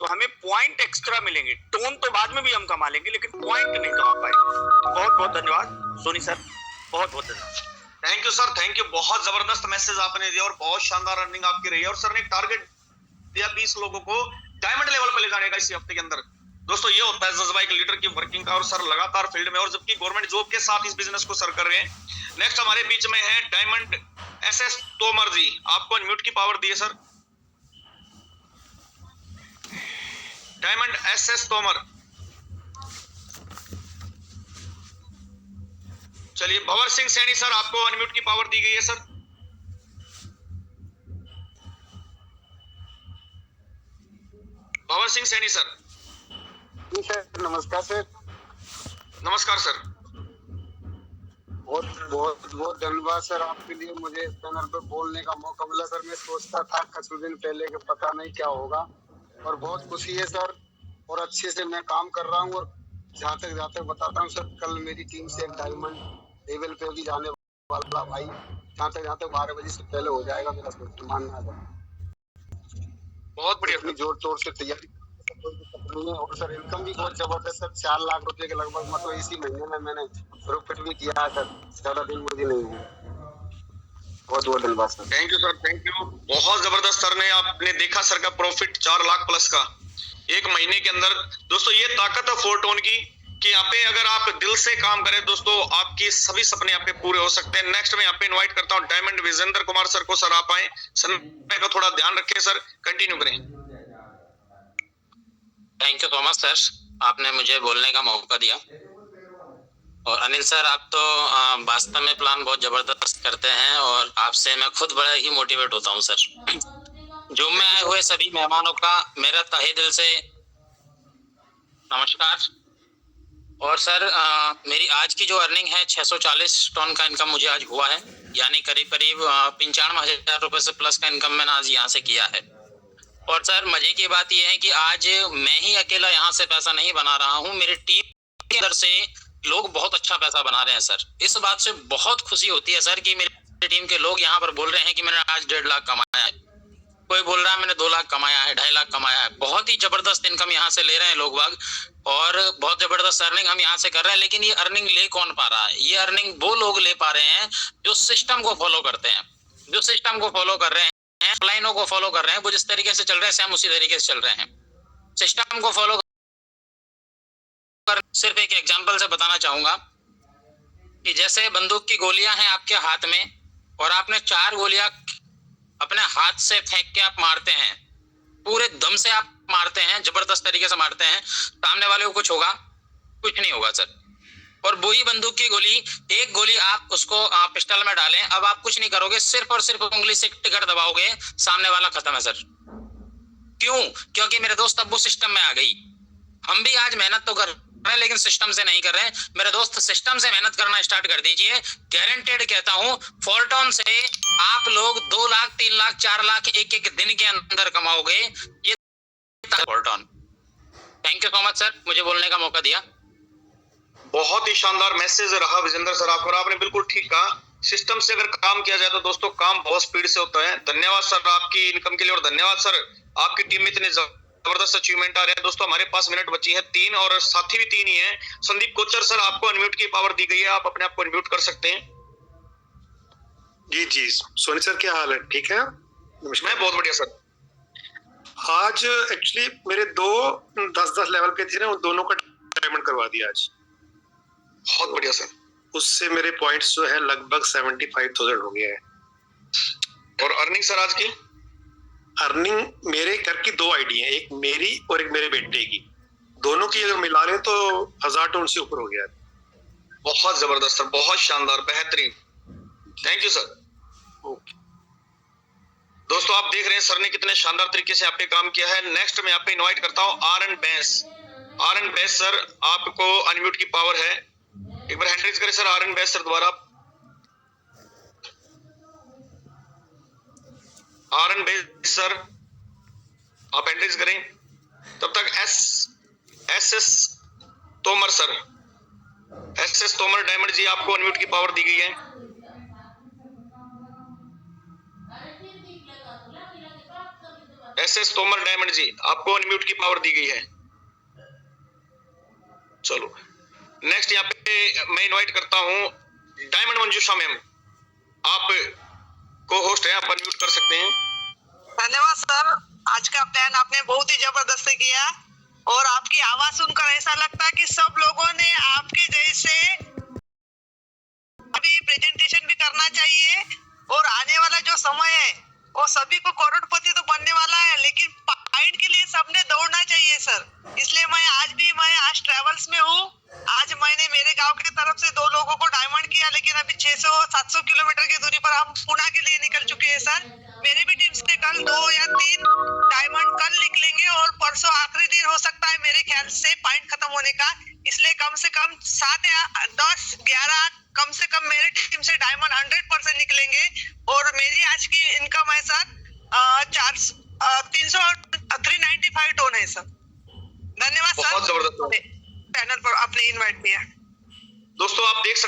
[SPEAKER 10] तो हमें पॉइंट एक्स्ट्रा मिलेंगे। टोन तो बाद में भी हम कमा लेंगे, लेकिन पॉइंट नहीं कमा पाएंगे। बहुत बहुत धन्यवाद सोनी सर, बहुत बहुत धन्यवाद।
[SPEAKER 1] Thank you sir, thank you. बहुत जबरदस्त मैसेज आपने दिया और बहुत शानदार अर्निंग आपकी रही है। और सर ने एक टारगेट दिया 20 लोगों को डायमंड लेवल पर ले जाने का इसी हफ्ते के अंदर। दोस्तों ये होता है जज्बा एक लीडर की वर्किंग का, और सर लगातार फील्ड में, और जबकि गवर्नमेंट जॉब के साथ इस बिजनेस को सर कर रहे हैं। नेक्स्ट हमारे बीच में है डायमंड SS तोमर जी, आपको अनम्यूट की पावर दी है सर। डायमंड SS तोमर, चलिए। भंवर सिंह सैनी सर, आपको अनम्यूट की पावर दी गई है सर। भंवर सिंह सैनी सर।
[SPEAKER 5] जी सर, नमस्कार सर।
[SPEAKER 1] नमस्कार सर।
[SPEAKER 5] बहुत बहुत बहुत धन्यवाद सर, आपके लिए मुझे इस चैनल पर बोलने का मौका मिला सर। मैं सोचता था कुछ दिन पहले कि पता नहीं क्या होगा, और बहुत खुशी है सर। और अच्छे से मैं काम कर रहा हूँ, और जहाँ तक बताता हूँ सर, कल मेरी टीम से एक डायमंड लेवल पे भी जाने
[SPEAKER 6] वाला भाई, जहाँ तक 12 बजे से पहले हो जाएगा मेरा मानना है।
[SPEAKER 3] बहुत बढ़िया
[SPEAKER 6] इतनी जोर शोर से तैयारी, कोई दिक्कत नहीं है। और सर इनकम भी बहुत जबरदस्त सर, 4 लाख रुपए के लगभग, मतलब इसी महीने में मैंने प्रॉफिट भी किया है सर। ज्यादा दिन मुझे नहीं हुआ। बहुत बहुत धन्यवाद sir.
[SPEAKER 1] Thank you sir, thank you. बहुत जबरदस्त सर ने, आपने देखा सर का प्रॉफिट 4 लाख प्लस का एक महीने के अंदर। दोस्तों ये ताकत है 4 टोन की कि यहाँ पे अगर आप दिल से काम करें दोस्तों, आपकी सभी सपने यहाँ पे पूरे हो सकते हैं। नेक्स्ट मैं यहाँ पे इनवाइट करता हूँ डायमंड विजेंद्र कुमार सर को। सर आप आए, समय का थोड़ा ध्यान रखें सर, कंटिन्यू करें।
[SPEAKER 9] Thank you so much sir, आपने मुझे बोलने का मौका दिया। और अनिल सर, आप तो वास्तव में प्लान बहुत जबरदस्त करते हैं और आपसे मैं खुद बड़ा ही मोटिवेट होता हूं सर। जूम में आए हुए सभी मेहमानों का मेरा तहे दिल से नमस्कार। और सर मेरी आज की जो अर्निंग है 640 टन का इनकम मुझे आज हुआ है, यानी करीब 95,000 रुपए से प्लस का इनकम मैंने आज यहाँ से किया है। और सर मजे की बात यह है कि आज मैं ही अकेला यहाँ से पैसा नहीं बना रहा हूँ, मेरी टीम के अंदर से लोग बहुत अच्छा पैसा बना रहे हैं सर। इस बात से बहुत खुशी होती है सर कि मेरी टीम के लोग यहाँ पर बोल रहे हैं कि मैंने आज 1.5 लाख कमाया है, कोई बोल रहा है मैंने 2 लाख कमाया है, 2.5 लाख कमाया है। बहुत ही जबरदस्त इनकम यहाँ से ले रहे हैं लोग बाग और बहुत जबरदस्त अर्निंग हम यहाँ से कर रहे हैं। लेकिन ये अर्निंग ले कौन पा रहा है? ये अर्निंग वो लोग ले पा रहे हैं जो सिस्टम को फॉलो करते हैं, जो सिस्टम को फॉलो कर रहे हैं, लाइनों को फॉलो कर रहे हैं। वो जिस तरीके से चल रहे हैं सेम उसी तरीके से चल रहे हैं। सिस्टम को फॉलो कर, सिर्फ एक एग्जांपल से बताना चाहूंगा कि जैसे बंदूक की गोलियां हैं आपके हाथ में और आपने 4 गोलियां अपने हाथ से फेंक के आप मारते हैं, पूरे दम से आप मारते हैं, जबरदस्त तरीके से मारते हैं, सामने वाले को कुछ होगा? कुछ नहीं होगा सर। और वही बंदूक की गोली, एक गोली आप उसको पिस्टल में डालें, अब आप कुछ नहीं करोगे, सिर्फ और सिर्फ उंगली से टिकर दबाओगे, सामने वाला खत्म है सर। क्यों? क्योंकि मेरे दोस्त अब वो सिस्टम में आ गई। हम भी आज मेहनत तो कर रहे हैं लेकिन सिस्टम से नहीं कर रहे हैं। मेरे दोस्त सिस्टम से मेहनत करना स्टार्ट कर दीजिए, गारंटेड कहता हूं फॉल्टॉन से आप लोग 2 लाख 3 लाख 4 लाख एक दिन के अंदर कमाओगे। ये फॉल्टॉन। Thank you so much sir, मुझे बोलने का मौका दिया।
[SPEAKER 1] बहुत ही शानदार मैसेज रहा विजेंद्र सर आपको, और आपने बिल्कुल ठीक कहा, सिस्टम से अगर काम किया जाए तो दोस्तों काम बहुत स्पीड से होता है। धन्यवाद सर आपकी इनकम के लिए, और धन्यवाद सर आपकी टीम में इतने जबरदस्त अचीवमेंट आ रहे हैं। दोस्तों हमारे पास मिनट बची है 3 और साथी भी 3 ही है। संदीप कोचर सर आपको अनम्यूट की पावर दी गई है, आप अपने आप को अनम्यूट कर सकते हैं।
[SPEAKER 11] जी जी सोनी सर, क्या हाल है? ठीक है,
[SPEAKER 1] मैं बहुत बढ़िया सर।
[SPEAKER 11] आज एक्चुअली मेरे 2 10-10 लेवल पे थे ना, उन दोनों का डायमंड करवा दिया आज।
[SPEAKER 1] बहुत बढ़िया सर।
[SPEAKER 11] उससे मेरे पॉइंट्स जो है लगभग 75,000 हो गया है।
[SPEAKER 1] और अर्निंग सर आज की?
[SPEAKER 11] अर्निंग मेरे घर की 2 आईडी है, एक मेरी और एक मेरे बेटे की, दोनों की अगर मिला लें तो 1000 टन से ऊपर हो गया है।
[SPEAKER 1] बहुत जबरदस्त सर, बहुत शानदार, बेहतरीन। Thank you sir. दोस्तों आप देख रहे हैं सर ने कितने शानदार तरीके से आप पे काम किया है। नेक्स्ट मैं यहाँ पे इनवाइट करता हूँ आर एन बेस सर, आपको अनम्यूट की पावर है, एक बार हैंड रेज करें सर। आर एन बेस सर द्वारा, आर एन बेस सर आप हैंड रेज करें। तब तक S S Tomar sir, S S Tomar diamond ji आपको अनम्यूट की पावर दी गई है। S S Tomar diamond ji आपको अनम्यूट की पावर दी गई है। चलो नेक्स्ट यहाँ पे मैं इनवाइट करता हूँ डायमंड मंजूषा मैम, आप को होस्ट है, आप अनम्यूट कर सकते हैं।
[SPEAKER 12] धन्यवाद सर, आज का प्लान आपने बहुत ही जबरदस्त किया और आपकी आवाज सुनकर ऐसा लगता है कि सब लोगों ने आपके जैसे अभी प्रेजेंटेशन भी करना चाहिए। और आने वाला जो समय है वो सभी को करोड़पति तो बनने वाला है, लेकिन पॉइंट के लिए सबने दौड़ना चाहिए सर। इसलिए मैं आज ट्रेवल्स में हूँ। आज मैंने मेरे गांव की तरफ से 2 लोगों को डायमंड किया, लेकिन अभी 600-700 किलोमीटर की दूरी पर हम पुणे के लिए निकल चुके हैं सर। मेरे भी टीम से कल 2 या 3 डायमंड कल निकलेंगे और परसों आखिरी दिन हो सकता है मेरे ख्याल से पॉइंट खत्म होने का। इसलिए कम से कम 7 या 10 11 कम से कम मेरे टीम से डायमंड 100% निकलेंगे। और मेरी आज की इनकम है सर 395 टन है सर। धन्यवाद सर,
[SPEAKER 1] बहुत जबरदस्त
[SPEAKER 12] चैनल पर आपने इनवाइट किया।
[SPEAKER 1] दोस्तों आप देख सकते